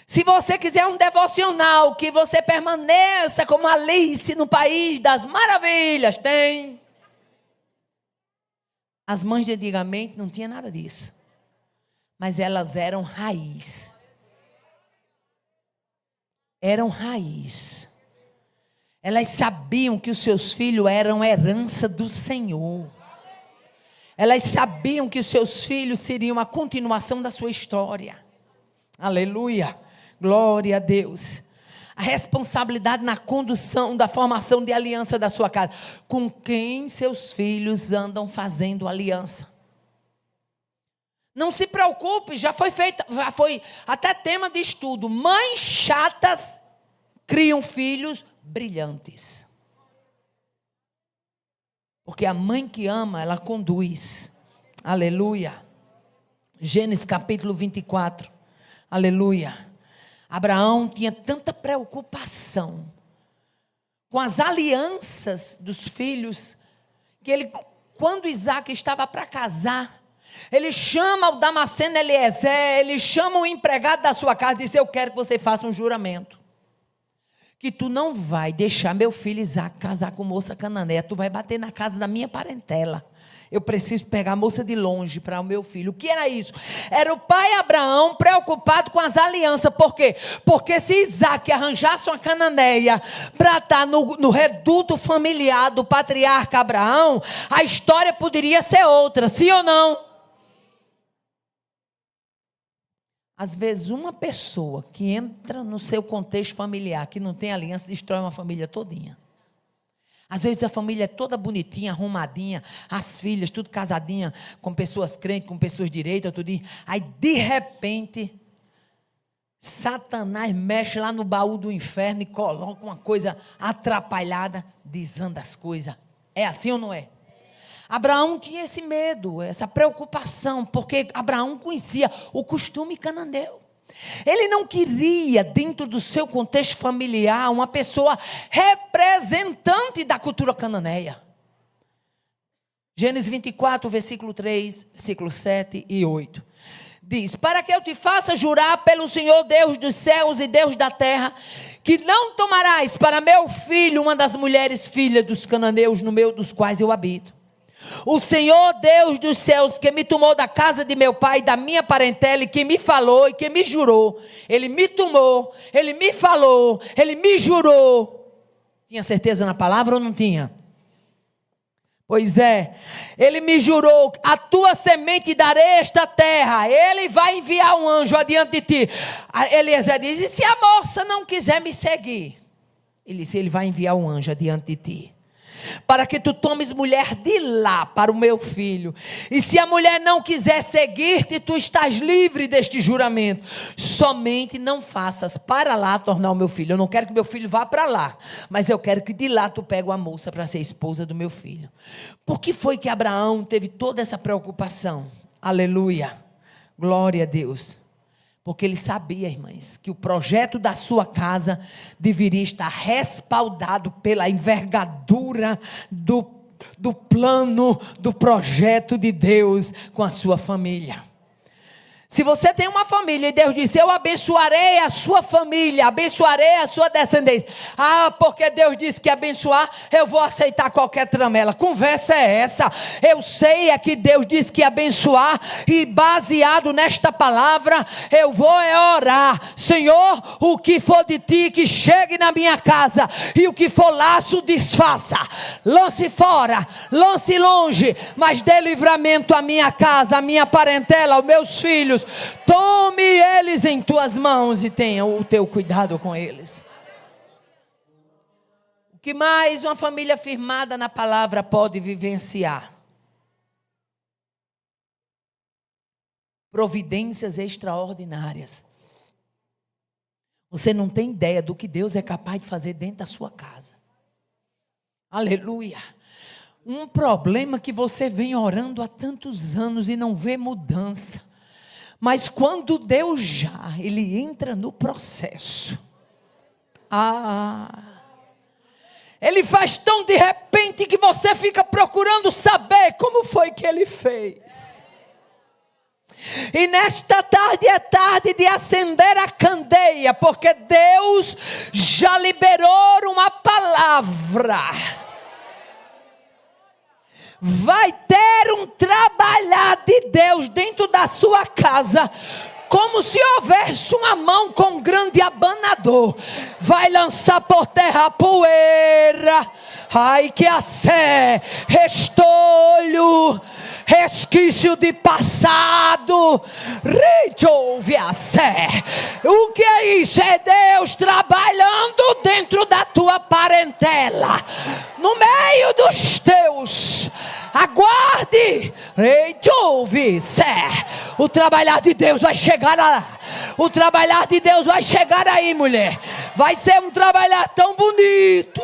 [SPEAKER 1] Se você quiser um devocional que você permaneça como Alice no País das Maravilhas, tem. As mães de antigamente não tinham nada disso. Mas elas eram raiz. Eram raiz. Elas sabiam que os seus filhos eram herança do Senhor. Elas sabiam que os seus filhos seriam a continuação da sua história. Aleluia. Glória a Deus. A responsabilidade na condução da formação de aliança da sua casa. Com quem seus filhos andam fazendo aliança? Não se preocupe, já foi até tema de estudo. Mães chatas criam filhos brilhantes. Porque a mãe que ama, ela conduz. Aleluia. Gênesis capítulo 24. Aleluia. Abraão tinha tanta preocupação com as alianças dos filhos, que ele, quando Isaac estava para casar, Ele chama o Damasceno Eliezer, ele chama o empregado da sua casa e diz: eu quero que você faça um juramento. Que tu não vai deixar meu filho Isaac casar com moça cananeia. Tu vai bater na casa da minha parentela. Eu preciso pegar a moça de longe para o meu filho. O que era isso? Era o pai Abraão preocupado com as alianças. Por quê? Porque se Isaac arranjasse uma cananeia para estar no reduto familiar do patriarca Abraão, a história poderia ser outra, sim ou não? Às vezes uma pessoa que entra no seu contexto familiar, que não tem aliança, destrói uma família todinha. Às vezes a família é toda bonitinha, arrumadinha, as filhas tudo casadinha, com pessoas crentes, com pessoas direitas, tudo. Aí de repente, Satanás mexe lá no baú do inferno e coloca uma coisa atrapalhada, desanda as coisas. É assim ou não é? Abraão tinha esse medo, essa preocupação, porque Abraão conhecia o costume cananeu. Ele não queria, dentro do seu contexto familiar, uma pessoa representante da cultura cananeia. Gênesis 24, versículo 3, versículo 7 e 8. Diz: para que eu te faça jurar pelo Senhor Deus dos céus e Deus da terra, que não tomarás para meu filho uma das mulheres filhas dos cananeus no meio dos quais eu habito. O Senhor Deus dos céus, que me tomou da casa de meu pai, da minha parentela, e que me falou e que me jurou. Ele me tomou, ele me falou, ele me jurou. Tinha certeza na palavra ou não tinha? Pois é, ele me jurou: a tua semente darei esta terra. Ele vai enviar um anjo adiante de ti. Eliezer diz: e se a moça não quiser me seguir? Ele disse: ele vai enviar um anjo adiante de ti, para que tu tomes mulher de lá para o meu filho. E se a mulher não quiser seguir-te, tu estás livre deste juramento. Somente não faças para lá tornar o meu filho. Eu não quero que meu filho vá para lá, mas eu quero que de lá tu pegue uma moça para ser esposa do meu filho. Por que foi que Abraão teve toda essa preocupação? Aleluia, glória a Deus. Porque ele sabia, irmãs, que o projeto da sua casa deveria estar respaldado pela envergadura do plano, do projeto de Deus com a sua família. Se você tem uma família e Deus disse: eu abençoarei a sua família, abençoarei a sua descendência. Ah, porque Deus disse que abençoar, eu vou aceitar qualquer tramela. Conversa é essa? Eu sei é que Deus disse que abençoar, e baseado nesta palavra, eu vou orar: Senhor, o que for de ti, que chegue na minha casa, e o que for laço, desfaça, lance fora, lance longe, mas dê livramento à minha casa, à minha parentela, aos meus filhos. Tome eles em tuas mãos e tenha o teu cuidado com eles. O que mais uma família firmada na palavra pode vivenciar? Providências extraordinárias. Você não tem ideia do que Deus é capaz de fazer dentro da sua casa. Aleluia. Um problema que você vem orando há tantos anos e não vê mudança. Mas quando Deus ele entra no processo. Ele faz tão de repente que você fica procurando saber como foi que ele fez. E nesta tarde é tarde de acender a candeia, porque Deus já liberou uma palavra. Vai ter um trabalhar de Deus dentro da sua casa, como se houvesse uma mão com um grande abanador. Vai lançar por terra a poeira. Ai, que a sé, restolho, resquício de passado. Ouve a sé. O que é isso? É Deus trabalhando dentro da tua parentela, no meio dos teus. Aguarde. Ouve, sé. O trabalhar de Deus vai chegar lá. O trabalhar de Deus vai chegar aí, mulher. Vai ser um trabalhar tão bonito.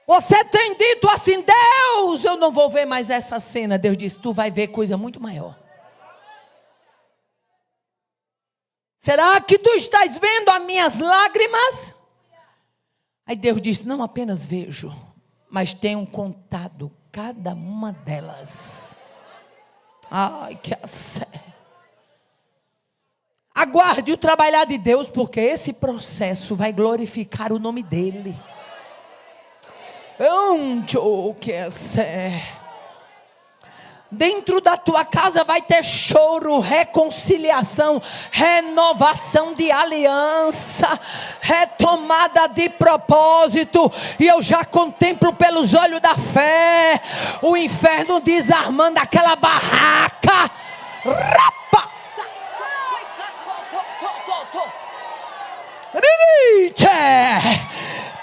[SPEAKER 1] Você tem dito assim: Deus, eu não vou ver mais essa cena. Deus disse: tu vai ver coisa muito maior. Será que tu estás vendo as minhas lágrimas? Aí Deus disse: não apenas vejo, mas tenho contado cada uma delas. Ai, que sério. Aguarde o trabalhar de Deus, porque esse processo vai glorificar o nome dEle. Dentro da tua casa vai ter choro, reconciliação, renovação de aliança, retomada de propósito. E eu já contemplo pelos olhos da fé o inferno desarmando aquela barraca. Rapa!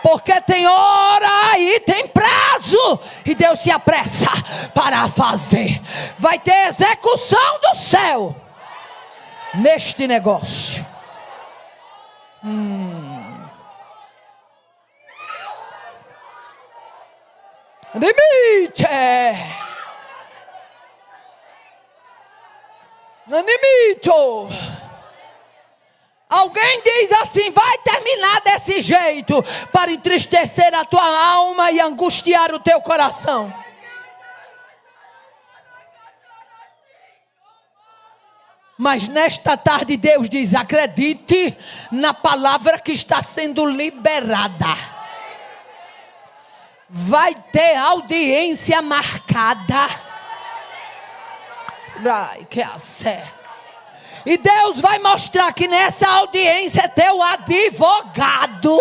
[SPEAKER 1] Porque tem hora e tem prazo, e Deus se apressa para fazer. Vai ter execução do céu neste negócio. Limite. Limite. Alguém diz assim: vai terminar desse jeito, para entristecer a tua alma e angustiar o teu coração. Mas nesta tarde Deus diz: acredite na palavra que está sendo liberada. Vai ter audiência marcada. Ai, que certo. E Deus vai mostrar que nessa audiência é teu advogado.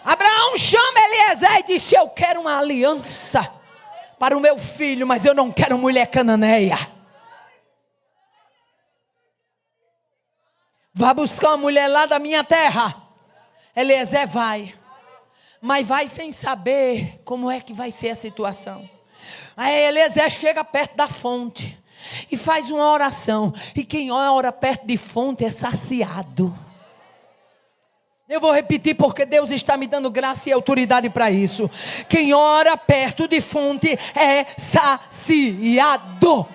[SPEAKER 1] Abraão chama Eliezer e disse: eu quero uma aliança para o meu filho, mas eu não quero mulher cananeia. Vá buscar uma mulher lá da minha terra. Eliezer vai, mas vai sem saber como é que vai ser a situação. Aí Eliezer chega perto da fonte e faz uma oração. E quem ora perto de fonte é saciado. Eu vou repetir porque Deus está me dando graça e autoridade para isso. Quem ora perto de fonte é saciado.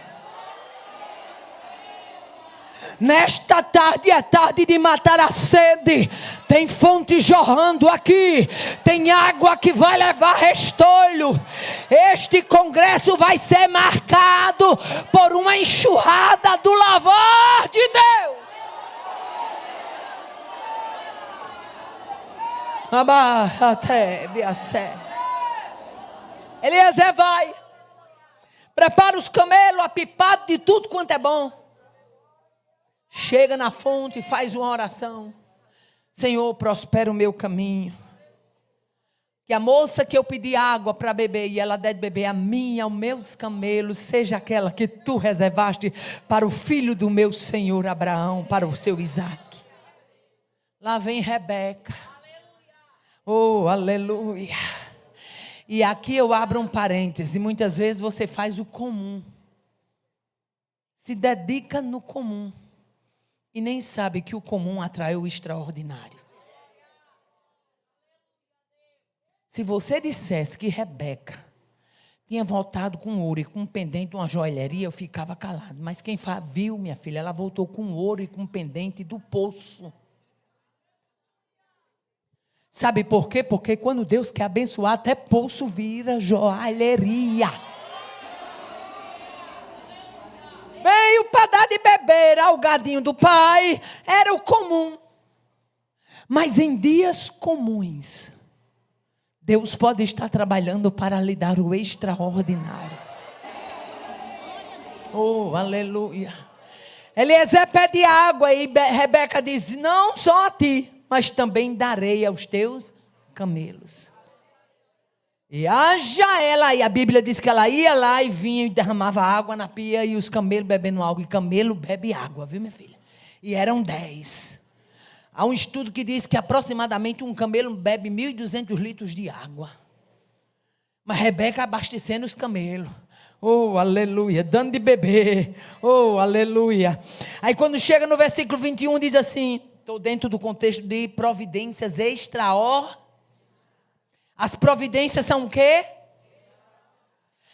[SPEAKER 1] Nesta tarde é tarde de matar a sede. Tem fonte jorrando aqui. Tem água que vai levar restolho. Este congresso vai ser marcado por uma enxurrada do lavar de Deus. Eliezer vai. Prepara os camelos, apipado de tudo quanto é bom. Chega na fonte e faz uma oração. Senhor, prospera o meu caminho. Que a moça que eu pedi água para beber, e ela der de beber a mim e aos meus camelos, seja aquela que tu reservaste para o filho do meu senhor Abraão, para o seu Isaque. Lá vem Rebeca. Oh, aleluia. E aqui eu abro um parêntese. Muitas vezes você faz o comum. Se dedica no comum. E nem sabe que o comum atrai o extraordinário. Se você dissesse que Rebeca tinha voltado com ouro e com um pendente, uma joalheria, eu ficava calado. Mas quem viu, minha filha, ela voltou com ouro e com pendente do poço. Sabe por quê? Porque quando Deus quer abençoar, até poço vira joalheria. Veio para dar de beber ao gadinho do pai, era o comum. Mas em dias comuns, Deus pode estar trabalhando para lhe dar o extraordinário. Oh, aleluia. Eliezer pede água e Rebeca diz: não só a ti, mas também darei aos teus camelos. E haja ela, e a Bíblia diz que ela ia lá e vinha e derramava água na pia, e os camelos bebendo água, e camelo bebe água, viu, minha filha? E eram 10. Há um estudo que diz que aproximadamente um camelo bebe 1.200 litros de água. Mas Rebeca abastecendo os camelos. Oh, aleluia, dando de beber. Oh, aleluia. Aí quando chega no versículo 21, diz assim, estou dentro do contexto de providências extraordinárias. As providências são o quê?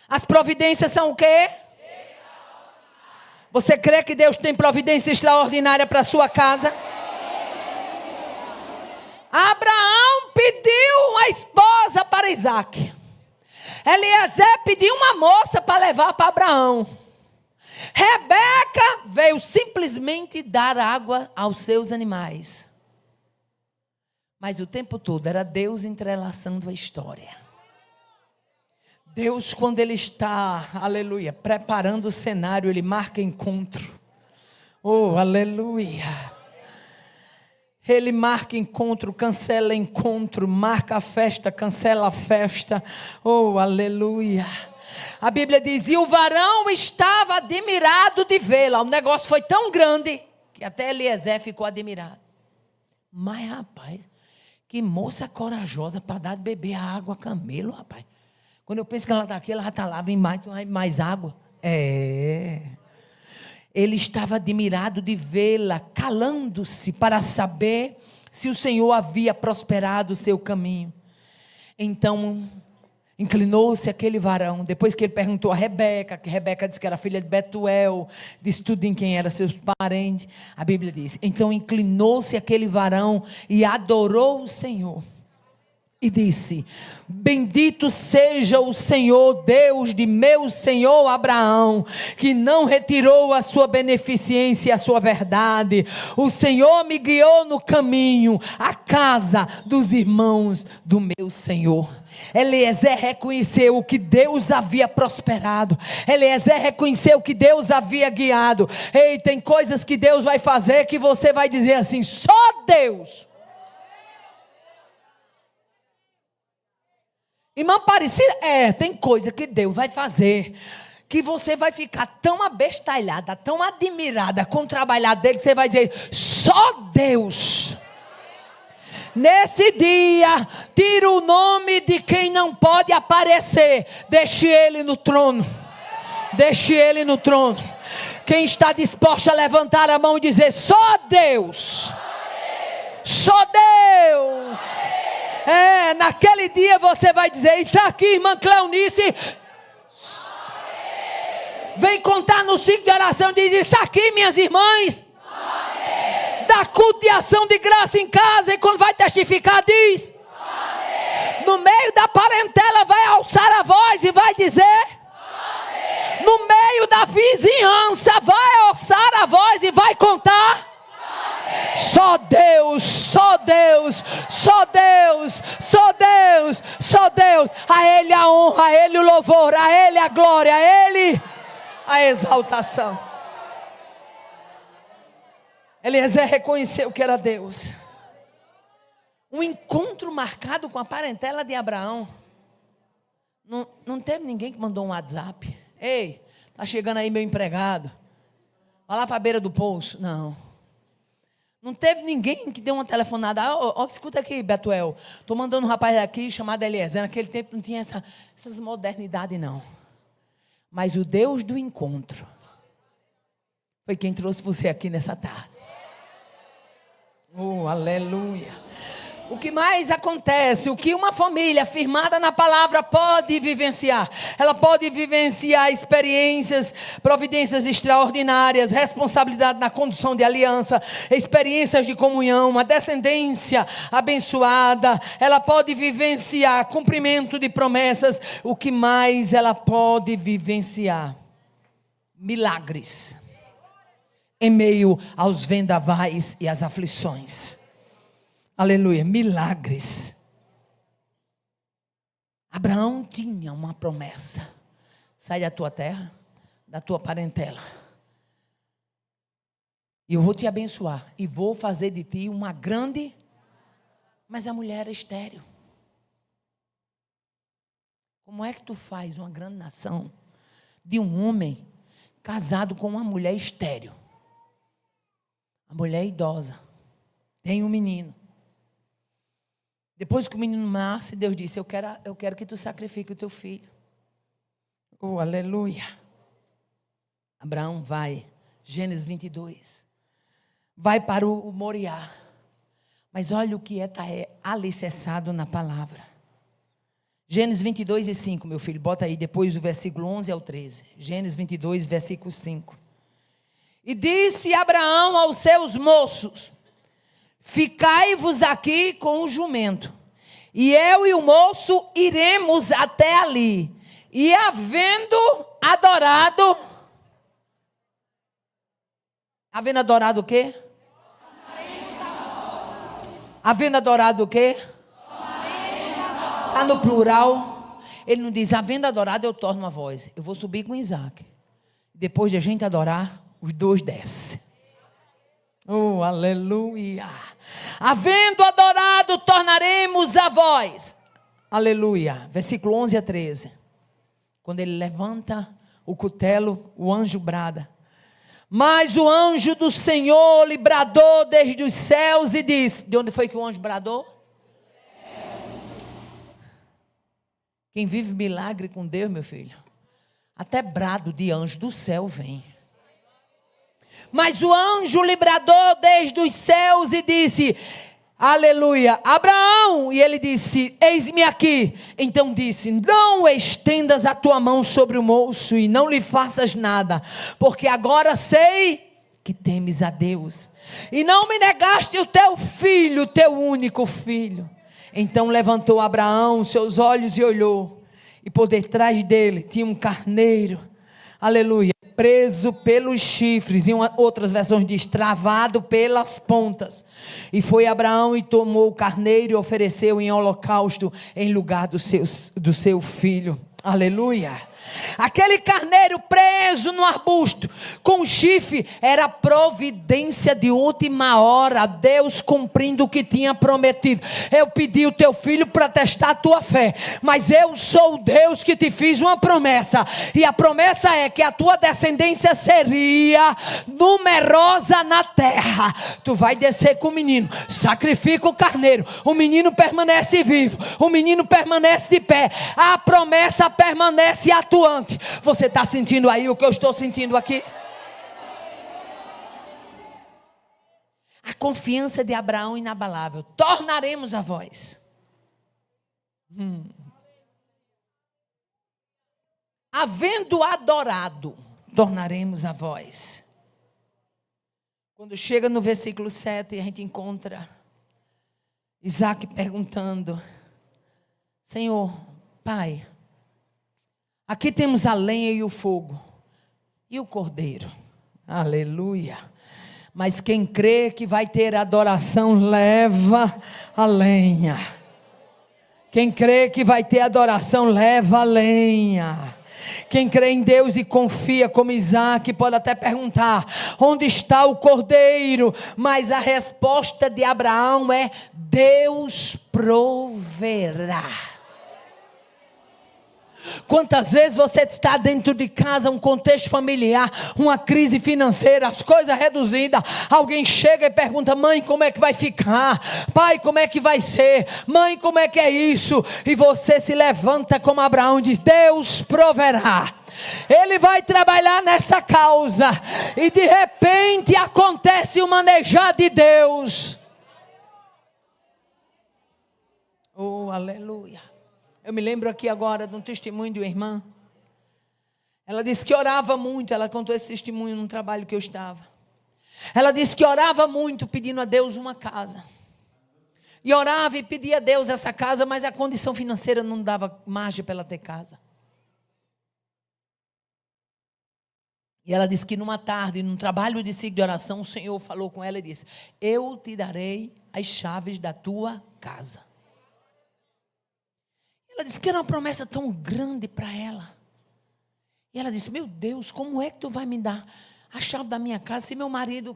[SPEAKER 1] As providências são o quê? Você crê que Deus tem providência extraordinária para a sua casa? Abraão pediu uma esposa para Isaac. Eliezer pediu uma moça para levar para Abraão. Rebeca veio simplesmente dar água aos seus animais. Mas o tempo todo era Deus entrelaçando a história. Deus, quando Ele está, aleluia, preparando o cenário, Ele marca encontro. Oh, aleluia. Ele marca encontro, cancela encontro, marca a festa, cancela a festa. Oh, aleluia. A Bíblia diz, e o varão estava admirado de vê-la. O negócio foi tão grande, que até Eliezer ficou admirado. Mas, rapaz, que moça corajosa para dar de beber a água a camelo, rapaz. Quando eu penso que ela está aqui, ela já está lá, vem mais água. Ele estava admirado de vê-la, calando-se para saber se o Senhor havia prosperado o seu caminho. Então, inclinou-se aquele varão, depois que ele perguntou a Rebeca, que Rebeca disse que era filha de Betuel, disse tudo em quem eram seus parentes, a Bíblia diz, então inclinou-se aquele varão e adorou o Senhor. E disse, bendito seja o Senhor, Deus de meu Senhor Abraão, que não retirou a sua beneficência e a sua verdade. O Senhor me guiou no caminho, à casa dos irmãos do meu Senhor. Eliezer reconheceu que Deus havia prosperado. Eliezer reconheceu que Deus havia guiado. Ei, tem coisas que Deus vai fazer que você vai dizer assim, só Deus. Irmã Aparecida, tem coisa que Deus vai fazer, que você vai ficar tão abestalhada, tão admirada com o trabalhar dele, que você vai dizer, só Deus. Nesse dia, tira o nome de quem não pode aparecer, deixe ele no trono, deixe ele no trono. Quem está disposto a levantar a mão e dizer, só Deus, só Deus. Naquele dia você vai dizer, isso aqui, irmã Cleonice, vem contar no ciclo de oração, diz, isso aqui, minhas irmãs, dá culto de ação de graça em casa, e quando vai testificar, diz, no meio da parentela vai alçar a voz e vai dizer, no meio da vizinhança vai alçar a voz e vai contar, só Deus, só Deus, só Deus, só Deus, só Deus. A Ele a honra, a Ele o louvor, a Ele a glória, a Ele a exaltação. Eliezer reconheceu que era Deus. Um encontro marcado com a parentela de Abraão. Não teve ninguém que mandou um WhatsApp. Ei, está chegando aí meu empregado. Vai lá para a beira do poço. Não teve ninguém que deu uma telefonada. Escuta aqui, Betuel. Estou mandando um rapaz aqui chamado Eliezer. Naquele tempo não tinha essas modernidades, não. Mas o Deus do encontro foi quem trouxe você aqui nessa tarde. Oh, aleluia. O que mais acontece? O que uma família firmada na palavra pode vivenciar? Ela pode vivenciar experiências, providências extraordinárias, responsabilidade na condução de aliança, experiências de comunhão, uma descendência abençoada. Ela pode vivenciar cumprimento de promessas. O que mais ela pode vivenciar? Milagres em meio aos vendavais e às aflições. Aleluia, milagres. Abraão tinha uma promessa. Sai da tua terra, da tua parentela. E eu vou te abençoar. E vou fazer de ti uma grande... Mas a mulher era estéril. Como é que tu faz uma grande nação de um homem casado com uma mulher estéril? A mulher é idosa. Tem um menino. Depois que o menino nasce, Deus disse: eu quero que tu sacrifique o teu filho. Oh, aleluia. Abraão vai, Gênesis 22, vai para o Moriá. Mas olha o que está alicerçado na palavra. Gênesis 22 e 5, meu filho, bota aí depois do versículo 11 ao 13. Gênesis 22, versículo 5. E disse Abraão aos seus moços: ficai-vos aqui com o jumento, e eu e o moço iremos até ali. E havendo adorado o quê? Havendo adorado o quê? Está no plural. Ele não diz: havendo adorado eu torno a voz. Eu vou subir com Isaac. Depois de a gente adorar, os dois descem. Oh, aleluia. Havendo adorado, tornaremos a voz. Aleluia. Versículo 11 a 13. Quando ele levanta o cutelo, o anjo brada. Mas o anjo do Senhor lhe bradou desde os céus e disse: de onde foi que o anjo bradou? Quem vive milagre com Deus, meu filho, até brado de anjo do céu vem. Mas o anjo lhe bradou desde os céus e disse: aleluia, Abraão. E ele disse: eis-me aqui. Então disse: não estendas a tua mão sobre o moço e não lhe faças nada, porque agora sei que temes a Deus, e não me negaste o teu filho, teu único filho. Então levantou Abraão seus olhos e olhou, e por detrás dele tinha um carneiro, aleluia, preso pelos chifres, em outras versões diz, travado pelas pontas. E foi Abraão e tomou o carneiro e ofereceu em holocausto em lugar do seu filho. Aleluia. Aquele carneiro preso no arbusto com chifre era providência de última hora, Deus cumprindo o que tinha prometido. Eu pedi o teu filho para testar a tua fé, mas eu sou o Deus que te fiz uma promessa, e a promessa é que a tua descendência seria numerosa na terra. Tu vai descer com o menino, sacrifica o carneiro, o menino permanece vivo, o menino permanece de pé, a promessa permanece atuante. Você está sentindo aí o que eu estou sentindo aqui? A confiança de Abraão inabalável. Tornaremos a voz. Havendo adorado, tornaremos a voz. Quando chega no versículo 7, a gente encontra Isaac perguntando: Senhor, Pai, aqui temos a lenha e o fogo, e o cordeiro. Aleluia. Mas quem crê que vai ter adoração, leva a lenha. Quem crê que vai ter adoração, leva a lenha. Quem crê em Deus e confia como Isaac, pode até perguntar: onde está o cordeiro? Mas a resposta de Abraão é: Deus proverá. Quantas vezes você está dentro de casa, um contexto familiar, uma crise financeira, as coisas reduzidas, alguém chega e pergunta: mãe, como é que vai ficar? Pai, como é que vai ser? Mãe, como é que é isso? E você se levanta como Abraão e diz: Deus proverá. Ele vai trabalhar nessa causa, e de repente acontece o manejar de Deus. Oh, aleluia. Eu me lembro aqui agora de um testemunho de uma irmã. Ela disse que orava muito. Ela contou esse testemunho num trabalho que eu estava. Ela disse que orava muito pedindo a Deus uma casa. E orava e pedia a Deus essa casa, mas a condição financeira não dava margem para ela ter casa. E ela disse que numa tarde, num trabalho de ciclo de oração, o Senhor falou com ela e disse: eu te darei as chaves da tua casa. Ela disse que era uma promessa tão grande para ela. E ela disse: meu Deus, como é que tu vai me dar a chave da minha casa se meu marido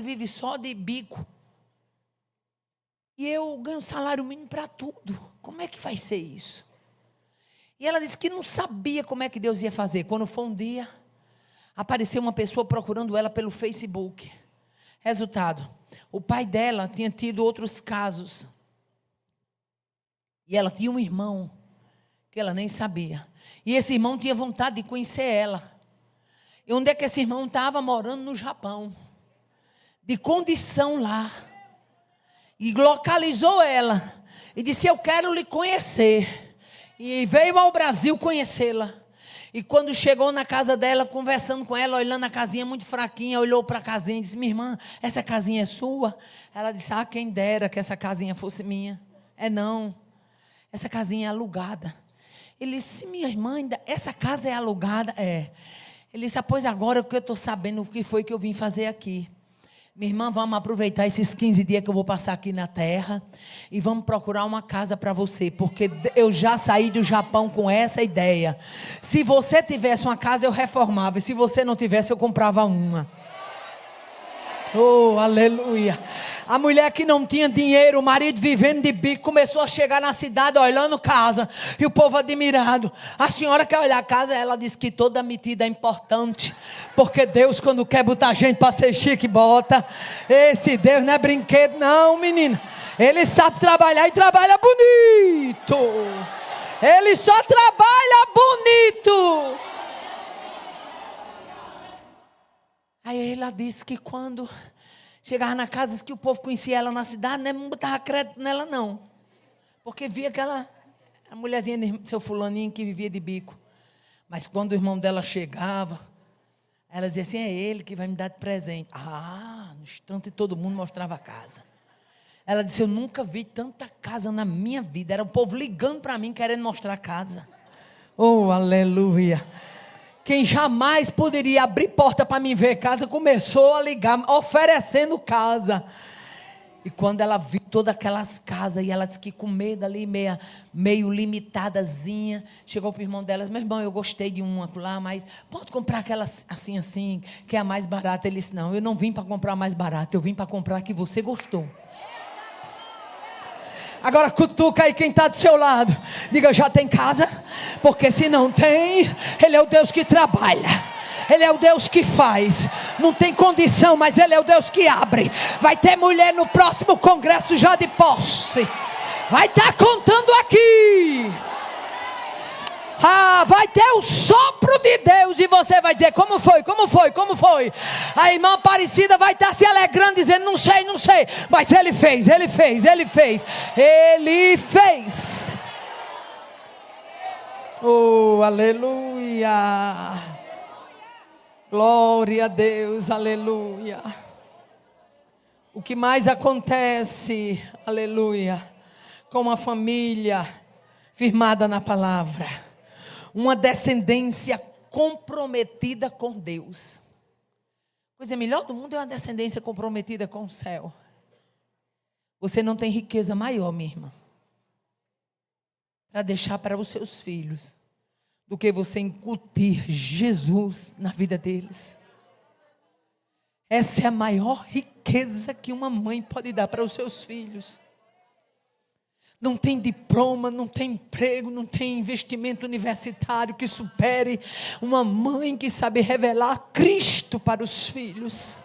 [SPEAKER 1] vive só de bico? E eu ganho salário mínimo para tudo. Como é que vai ser isso? E ela disse que não sabia como é que Deus ia fazer. Quando foi um dia, apareceu uma pessoa procurando ela pelo Facebook. Resultado: o pai dela tinha tido outros casos E ela tinha um irmão que ela nem sabia. E esse irmão tinha vontade de conhecer ela. E onde é que esse irmão estava? Morando no Japão. De condição lá. E localizou ela. E disse, eu quero lhe conhecer. E veio ao Brasil conhecê-la. E quando chegou na casa dela, conversando com ela, olhando a casinha muito fraquinha, olhou para a casinha e disse, minha irmã, essa casinha é sua? Ela disse, quem dera que essa casinha fosse minha. Não, essa casinha é alugada. Ele disse, minha irmã, essa casa é alugada? Ele disse, pois agora que eu estou sabendo o que foi que eu vim fazer aqui. Minha irmã, vamos aproveitar esses 15 dias que eu vou passar aqui na terra e vamos procurar uma casa para você, porque eu já saí do Japão com essa ideia. Se você tivesse uma casa, eu reformava, e se você não tivesse, eu comprava uma. Oh, aleluia. A mulher que não tinha dinheiro, o marido vivendo de bico, começou a chegar na cidade olhando casa. E o povo admirado. A senhora quer olhar a casa? Ela disse que toda metida é importante. Porque Deus, quando quer botar gente para ser chique, bota. Esse Deus não é brinquedo não, menina. Ele sabe trabalhar e trabalha bonito. Ele só trabalha bonito. Aí ela disse que quando chegava na casa, que o povo conhecia ela na cidade, não botava crédito nela não. Porque via a mulherzinha de seu fulaninho que vivia de bico. Mas quando o irmão dela chegava, ela dizia assim, é ele que vai me dar de presente. No instante todo mundo mostrava a casa. Ela disse, eu nunca vi tanta casa na minha vida. Era o povo ligando para mim, querendo mostrar a casa. Oh, aleluia. Quem jamais poderia abrir porta para mim ver casa, começou a ligar, oferecendo casa. E quando ela viu todas aquelas casas, e ela disse que com medo ali, meio limitadazinha, chegou para o irmão dela, meu irmão, eu gostei de uma lá, mas pode comprar aquela assim, que é a mais barata. Ele disse, não, eu não vim para comprar mais barata, eu vim para comprar a que você gostou. Agora cutuca aí quem está do seu lado. Diga, já tem casa? Porque se não tem, Ele é o Deus que trabalha. Ele é o Deus que faz. Não tem condição, mas Ele é o Deus que abre. Vai ter mulher no próximo congresso já de posse. Vai estar contando aqui. Vai ter o sopro de Deus e você vai dizer, como foi? A irmã Aparecida vai estar se alegrando, dizendo, não sei, mas Ele fez. Oh, aleluia. Glória a Deus, aleluia. O que mais acontece, aleluia, com uma família firmada na palavra? Uma descendência comprometida com Deus. Coisa melhor do mundo é uma descendência comprometida com o céu. Você não tem riqueza maior, minha irmã, para deixar para os seus filhos, do que você incutir Jesus na vida deles. Essa é a maior riqueza que uma mãe pode dar para os seus filhos. Não tem diploma, não tem emprego, não tem investimento universitário que supere uma mãe que sabe revelar Cristo para os filhos.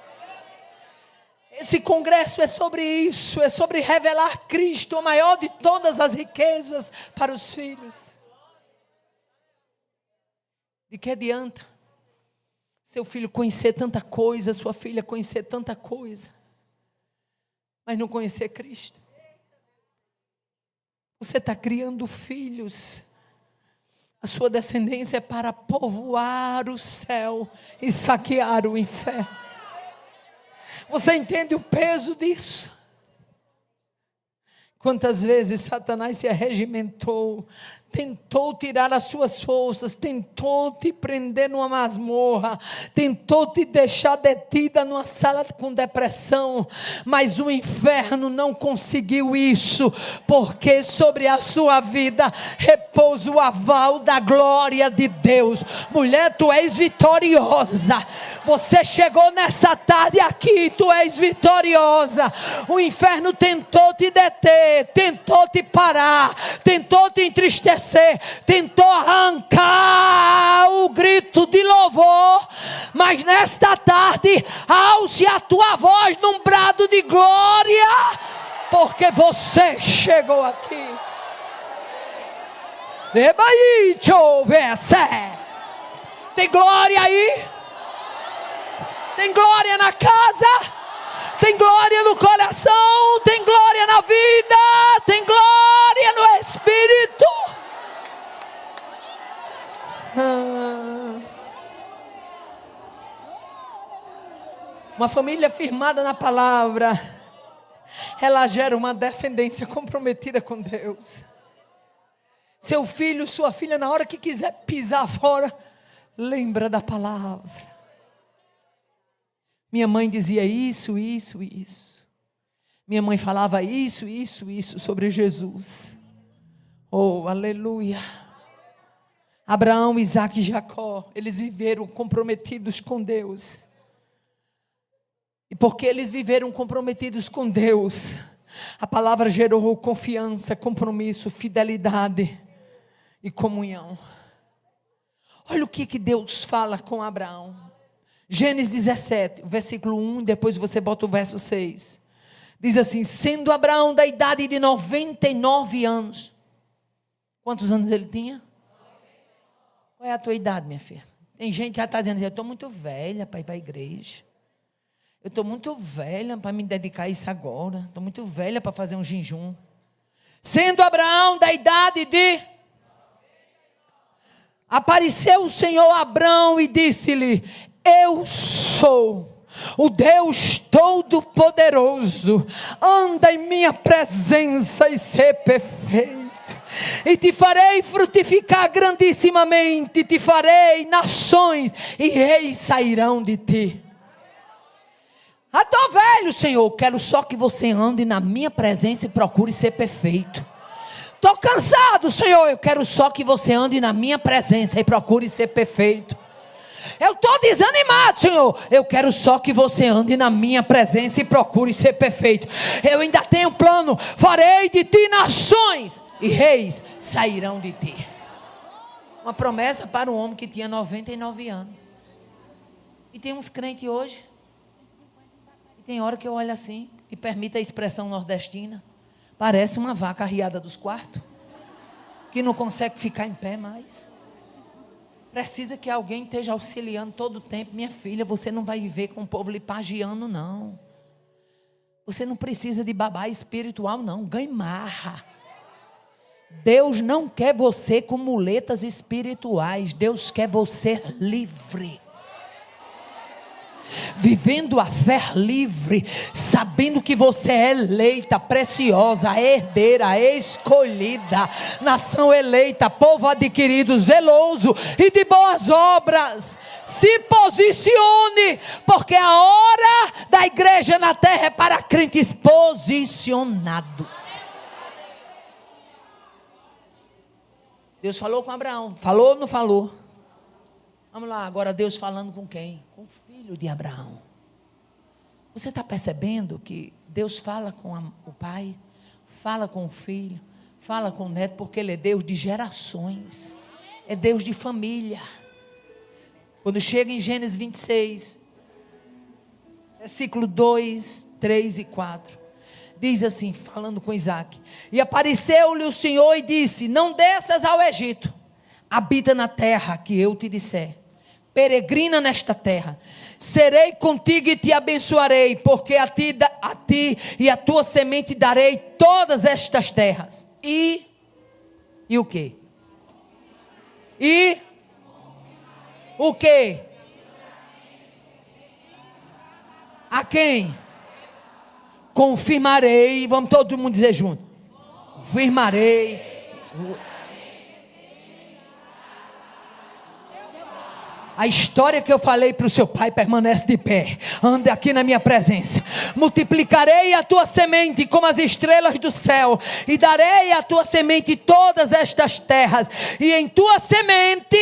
[SPEAKER 1] Esse congresso é sobre isso, é sobre revelar Cristo, o maior de todas as riquezas para os filhos. De que adianta seu filho conhecer tanta coisa, sua filha conhecer tanta coisa, mas não conhecer Cristo? Você está criando filhos. A sua descendência é para povoar o céu e saquear o inferno. Você entende o peso disso? Quantas vezes Satanás se arregimentou, tentou tirar as suas forças, tentou te prender numa masmorra, tentou te deixar detida numa sala com depressão, mas o inferno não conseguiu isso, porque sobre a sua vida repousa o aval da glória de Deus. Mulher, tu és vitoriosa. Você chegou nessa tarde aqui, tu és vitoriosa. O inferno tentou te deter, tentou te parar, tentou te entristecer, tentou arrancar o grito de louvor, mas nesta tarde alce a tua voz num brado de glória, porque você chegou aqui. Tem glória aí? Tem glória na casa? Tem glória no coração? Tem glória na vida? Tem glória no Espírito? Uma família firmada na palavra, ela gera uma descendência comprometida com Deus. Seu filho, sua filha, na hora que quiser pisar fora, lembra da palavra. Minha mãe dizia isso. Minha mãe falava isso sobre Jesus. Oh, aleluia. Abraão, Isaac e Jacó, eles viveram comprometidos com Deus. E porque eles viveram comprometidos com Deus, a palavra gerou confiança, compromisso, fidelidade e comunhão. Olha o que Deus fala com Abraão. Gênesis 17, versículo 1, depois você bota o verso 6. Diz assim: sendo Abraão da idade de 99 anos. Quantos anos ele tinha? Qual é a tua idade, minha filha? Tem gente que já está dizendo: eu estou muito velha para ir para a igreja. Eu estou muito velha para me dedicar a isso agora. Estou muito velha para fazer um jejum. Sendo Abraão da idade de... Apareceu o Senhor a Abraão e disse-lhe: eu sou o Deus Todo-Poderoso. Anda em minha presença e ser perfeito. E te farei frutificar grandissimamente. Te farei nações e reis sairão de ti. Estou velho, Senhor. Quero só que você ande na minha presença e procure ser perfeito. Estou cansado, Senhor. Eu quero só que você ande na minha presença e procure ser perfeito. Eu estou desanimado, Senhor. Eu quero só que você ande na minha presença e procure ser perfeito. Eu ainda tenho um plano. Farei de ti nações e reis sairão de ti. Uma promessa para um homem que tinha 99 anos. E tem uns crentes hoje. Tem hora que eu olho assim, e permita a expressão nordestina, parece uma vaca arriada dos quartos, que não consegue ficar em pé mais. Precisa que alguém esteja auxiliando todo o tempo. Minha filha, você não vai viver com o povo lipagiano, não. Você não precisa de babá espiritual, não. Ganhe marra. Deus não quer você com muletas espirituais. Deus quer você livre. Vivendo a fé livre, sabendo que você é eleita, preciosa, herdeira, escolhida, nação eleita, povo adquirido, zeloso e de boas obras. Se posicione, porque a hora da igreja na terra é para crentes posicionados. Deus falou com Abraão, falou ou não falou? Vamos lá, agora Deus falando com quem? Com o filho de Abraão. Você está percebendo que Deus fala com o pai, fala com o filho, fala com o neto, porque Ele é Deus de gerações, é Deus de família. Quando chega em Gênesis 26, versículo 2, 3 e 4, diz assim, falando com Isaac: e apareceu-lhe o Senhor e disse: não desças ao Egito, habita na terra que eu te disser, peregrina nesta terra, serei contigo e te abençoarei, porque a ti e a tua semente darei todas estas terras. E o quê? E o quê? A quem? Confirmarei, vamos todo mundo dizer junto. Confirmarei. A história que eu falei para o seu pai permanece de pé. Ande aqui na minha presença. Multiplicarei a tua semente como as estrelas do céu, e darei à tua semente todas estas terras. E em tua semente,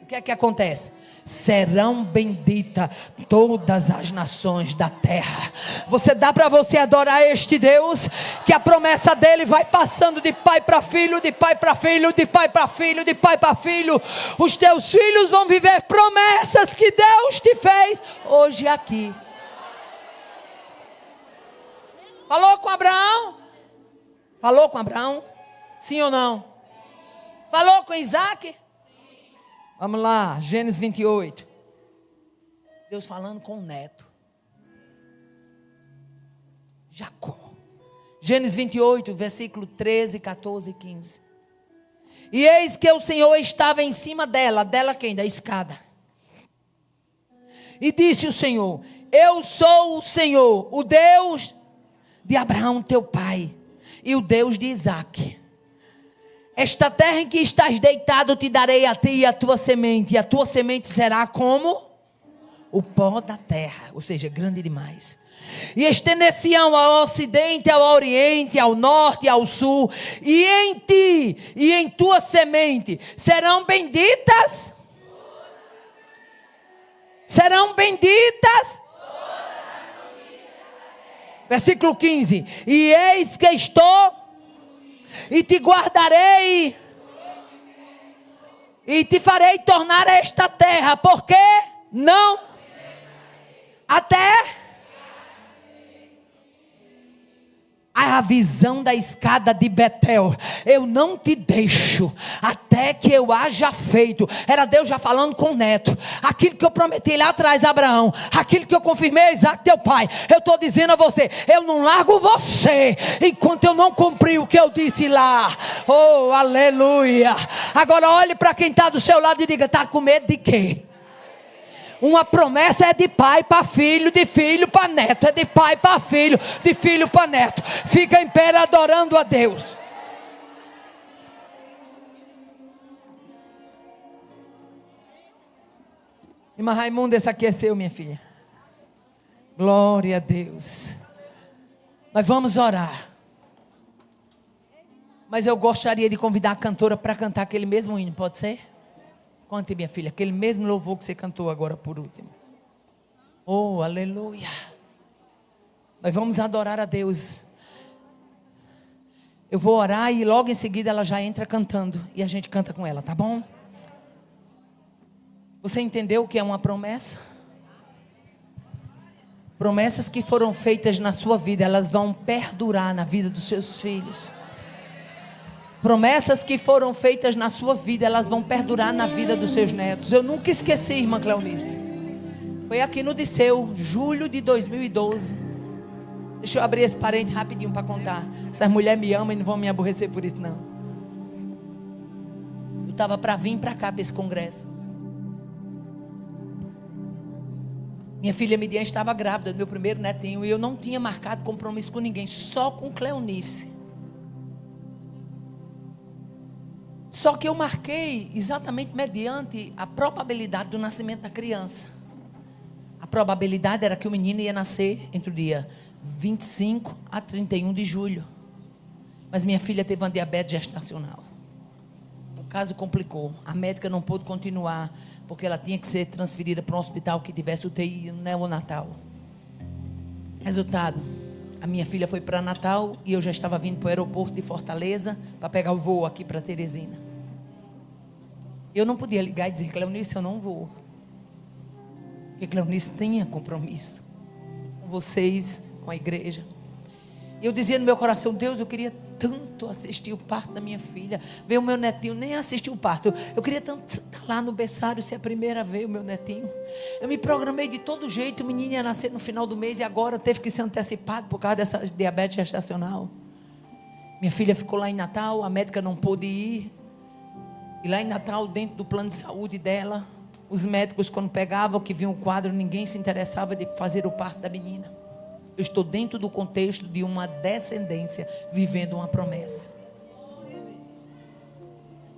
[SPEAKER 1] o que é que acontece? Serão benditas todas as nações da terra. Você dá para você adorar este Deus, que a promessa dele vai passando de pai para filho, de pai para filho, de pai para filho, de pai para filho. Os teus filhos vão viver promessas que Deus te fez hoje aqui. Falou com Abraão? Falou com Abraão? Sim ou não? Falou com Isaac? Sim. Vamos lá, Gênesis 28. Deus falando com o neto. Jacó. Gênesis 28, versículo 13, 14 e 15. E eis que o Senhor estava em cima dela. Dela quem? Da escada. E disse o Senhor: eu sou o Senhor, o Deus de Abraão teu pai, e o Deus de Isaque. Esta terra em que estás deitado te darei a ti e a tua semente. E a tua semente será como o pó da terra. Ou seja, grande demais. E estender-se-ão ao ocidente, ao oriente, ao norte e ao sul. E em ti e em tua semente serão benditas. Serão benditas. Versículo 15. E eis que estou e te guardarei e te farei tornar esta terra, porque não até a visão da escada de Betel, eu não te deixo até que eu haja feito. Era Deus já falando com o neto, aquilo que eu prometi lá atrás a Abraão, aquilo que eu confirmei a Isaac teu pai. Eu estou dizendo a você, eu não largo você enquanto eu não cumprir o que eu disse lá. Oh, aleluia. Agora olhe para quem está do seu lado e diga: está com medo de quê? Uma promessa é de pai para filho, de filho para neto. É de pai para filho, de filho para neto. Fica em pé adorando a Deus. Irmã Raimunda, esse aqui é seu, minha filha. Glória a Deus. Nós vamos orar. Mas eu gostaria de convidar a cantora para cantar aquele mesmo hino, pode ser? Conte, minha filha, aquele mesmo louvor que você cantou agora por último. Oh, aleluia. Nós vamos adorar a Deus. Eu vou orar e logo em seguida ela já entra cantando. E a gente canta com ela, tá bom? Você entendeu o que é uma promessa? Promessas que foram feitas na sua vida, elas vão perdurar na vida dos seus filhos. Promessas que foram feitas na sua vida, elas vão perdurar na vida dos seus netos. Eu nunca esqueci, irmã Cleonice. Foi aqui no Disseu, julho de 2012. Deixa eu abrir esse parente rapidinho para contar. Essas mulheres me amam e não vão me aborrecer por isso, não. Eu estava para vir para cá, para esse congresso. Minha filha Midian estava grávida do meu primeiro netinho. E eu não tinha marcado compromisso com ninguém, só com Cleonice. Só que eu marquei exatamente mediante a probabilidade do nascimento da criança. A probabilidade era que o menino ia nascer entre o dia 25 a 31 de julho. Mas minha filha teve uma diabetes gestacional. O caso complicou. A médica não pôde continuar, porque ela tinha que ser transferida para um hospital que tivesse UTI neonatal. Resultado: a minha filha foi para Natal e eu já estava vindo para o aeroporto de Fortaleza para pegar o voo aqui para Teresina. Eu não podia ligar e dizer: Cleonice, eu não vou. Porque Cleonice tinha compromisso com vocês, com a igreja. E eu dizia no meu coração: Deus, eu queria tanto assistir o parto da minha filha. Ver o meu netinho, nem assistir o parto. Eu queria tanto estar lá no berçário, ser a primeira a ver o meu netinho. Eu me programei de todo jeito. O menino ia nascer no final do mês e agora teve que ser antecipado por causa dessa diabetes gestacional. Minha filha ficou lá em Natal, a médica não pôde ir. E lá em Natal, dentro do plano de saúde dela, os médicos, quando pegavam, que viam o quadro, ninguém se interessava de fazer o parto da menina. Eu estou dentro do contexto de uma descendência, vivendo uma promessa.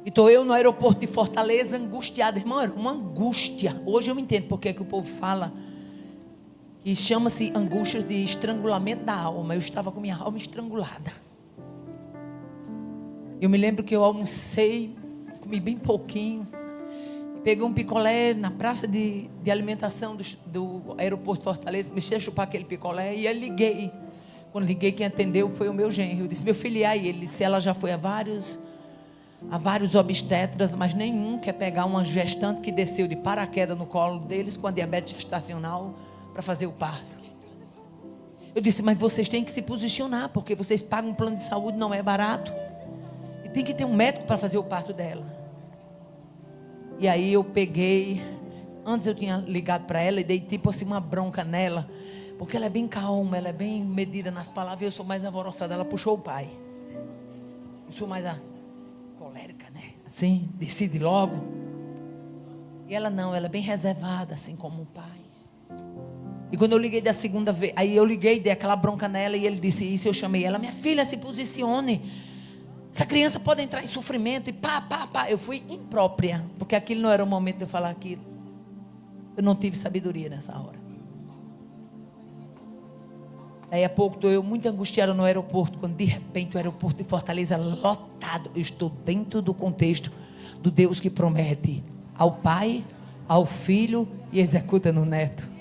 [SPEAKER 1] E estou eu no aeroporto de Fortaleza, angustiada. Irmão, era uma angústia. Hoje eu entendo porque é que o povo fala que chama-se angústia de estrangulamento da alma. Eu estava com minha alma estrangulada. Eu me lembro que eu almocei, comi bem pouquinho. Peguei um picolé na praça de alimentação do aeroporto de Fortaleza. Comecei a chupar aquele picolé e eu liguei. Quando liguei, quem atendeu foi o meu genro. Eu disse: meu filho, e aí? Ele disse: ela já foi a vários obstetras, mas nenhum quer pegar uma gestante que desceu de paraquedas no colo deles com a diabetes gestacional para fazer o parto. Eu disse: mas vocês têm que se posicionar, porque vocês pagam um plano de saúde, não é barato. Tem que ter um médico para fazer o parto dela. E aí eu peguei, antes eu tinha ligado para ela e dei tipo assim uma bronca nela, porque ela é bem calma, ela é bem medida nas palavras, e eu sou mais alvoroçada. Ela puxou o pai. Eu sou mais a colérica, né? Assim, decide logo. E ela não, ela é bem reservada, assim como o pai. E quando eu liguei da segunda vez, aí eu liguei, dei aquela bronca nela e ele disse isso, eu chamei ela, minha filha, se posicione. Essa criança pode entrar em sofrimento e pá. Eu fui imprópria, porque aquilo não era o momento de eu falar aquilo. Eu não tive sabedoria nessa hora. Aí a pouco estou eu muito angustiada no aeroporto, quando de repente o aeroporto de Fortaleza lotado. Eu estou dentro do contexto do Deus que promete ao pai, ao filho e executa no neto.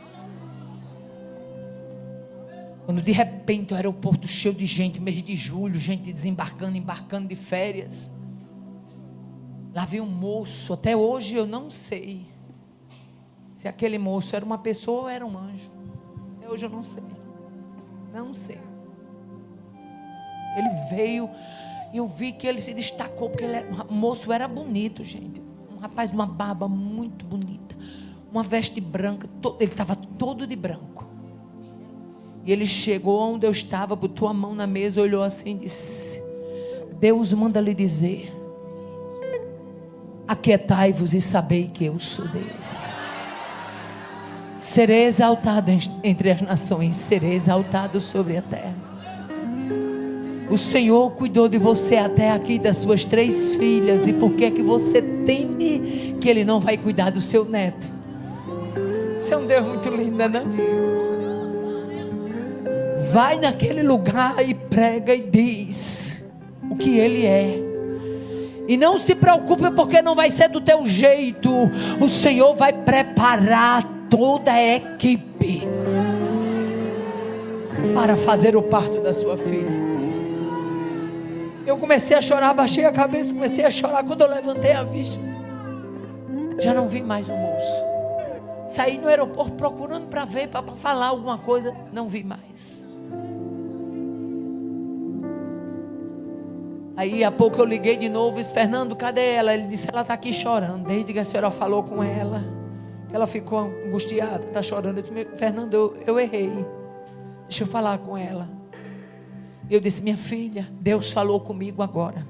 [SPEAKER 1] Quando de repente o aeroporto cheio de gente, mês de julho, gente desembarcando, embarcando de férias. Lá veio um moço, até hoje eu não sei se aquele moço era uma pessoa ou era um anjo. Até hoje eu não sei. Não sei. Ele veio e eu vi que ele se destacou, porque o moço era bonito, gente. Um rapaz de uma barba muito bonita, uma veste branca, ele estava todo de branco. E ele chegou onde eu estava, botou a mão na mesa, olhou assim e disse: Deus manda lhe dizer: aquietai-vos e sabei que eu sou Deus. Serei exaltado entre as nações, serei exaltado sobre a terra. O Senhor cuidou de você até aqui, das suas 3 filhas. E por que é que você teme que Ele não vai cuidar do seu neto? Você é um Deus muito lindo, né? Vai naquele lugar e prega e diz o que Ele é. E não se preocupe, porque não vai ser do teu jeito. O Senhor vai preparar toda a equipe para fazer o parto da sua filha. Eu comecei a chorar, baixei a cabeça, comecei a chorar. Quando eu levantei a vista, já não vi mais o moço. Saí no aeroporto procurando para ver, para falar alguma coisa, não vi mais. Aí a pouco eu liguei de novo, disse: Fernando, cadê ela? Ele disse: ela está aqui chorando, desde que a senhora falou com ela, que ela ficou angustiada, está chorando. Eu disse: Fernando, eu errei, deixa eu falar com ela. Eu disse: minha filha, Deus falou comigo agora.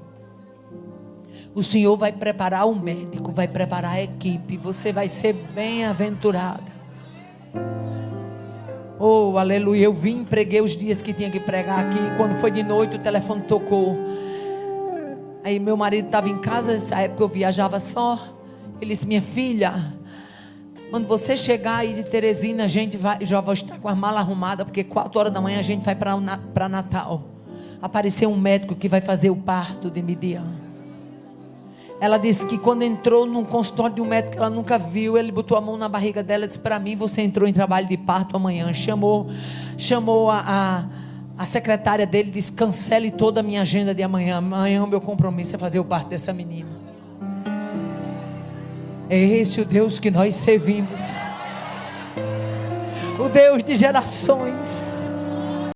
[SPEAKER 1] O Senhor vai preparar o médico, vai preparar a equipe, você vai ser bem-aventurada. Oh, aleluia. Eu vim, preguei os dias que tinha que pregar aqui. Quando foi de noite, o telefone tocou. Aí meu marido estava em casa, nessa época eu viajava só. Ele disse: minha filha, quando você chegar aí de Teresina, a gente vai, já vai estar com a mala arrumada, porque 4 horas da manhã a gente vai para Natal. Apareceu um médico que vai fazer o parto de Midian. Ela disse que quando entrou num consultório de um médico que ela nunca viu, ele botou a mão na barriga dela e disse: para mim você entrou em trabalho de parto amanhã. Chamou a secretária dele, disse: cancele toda a minha agenda de amanhã. Amanhã o meu compromisso é fazer o parto dessa menina. É esse o Deus que nós servimos, o Deus de gerações.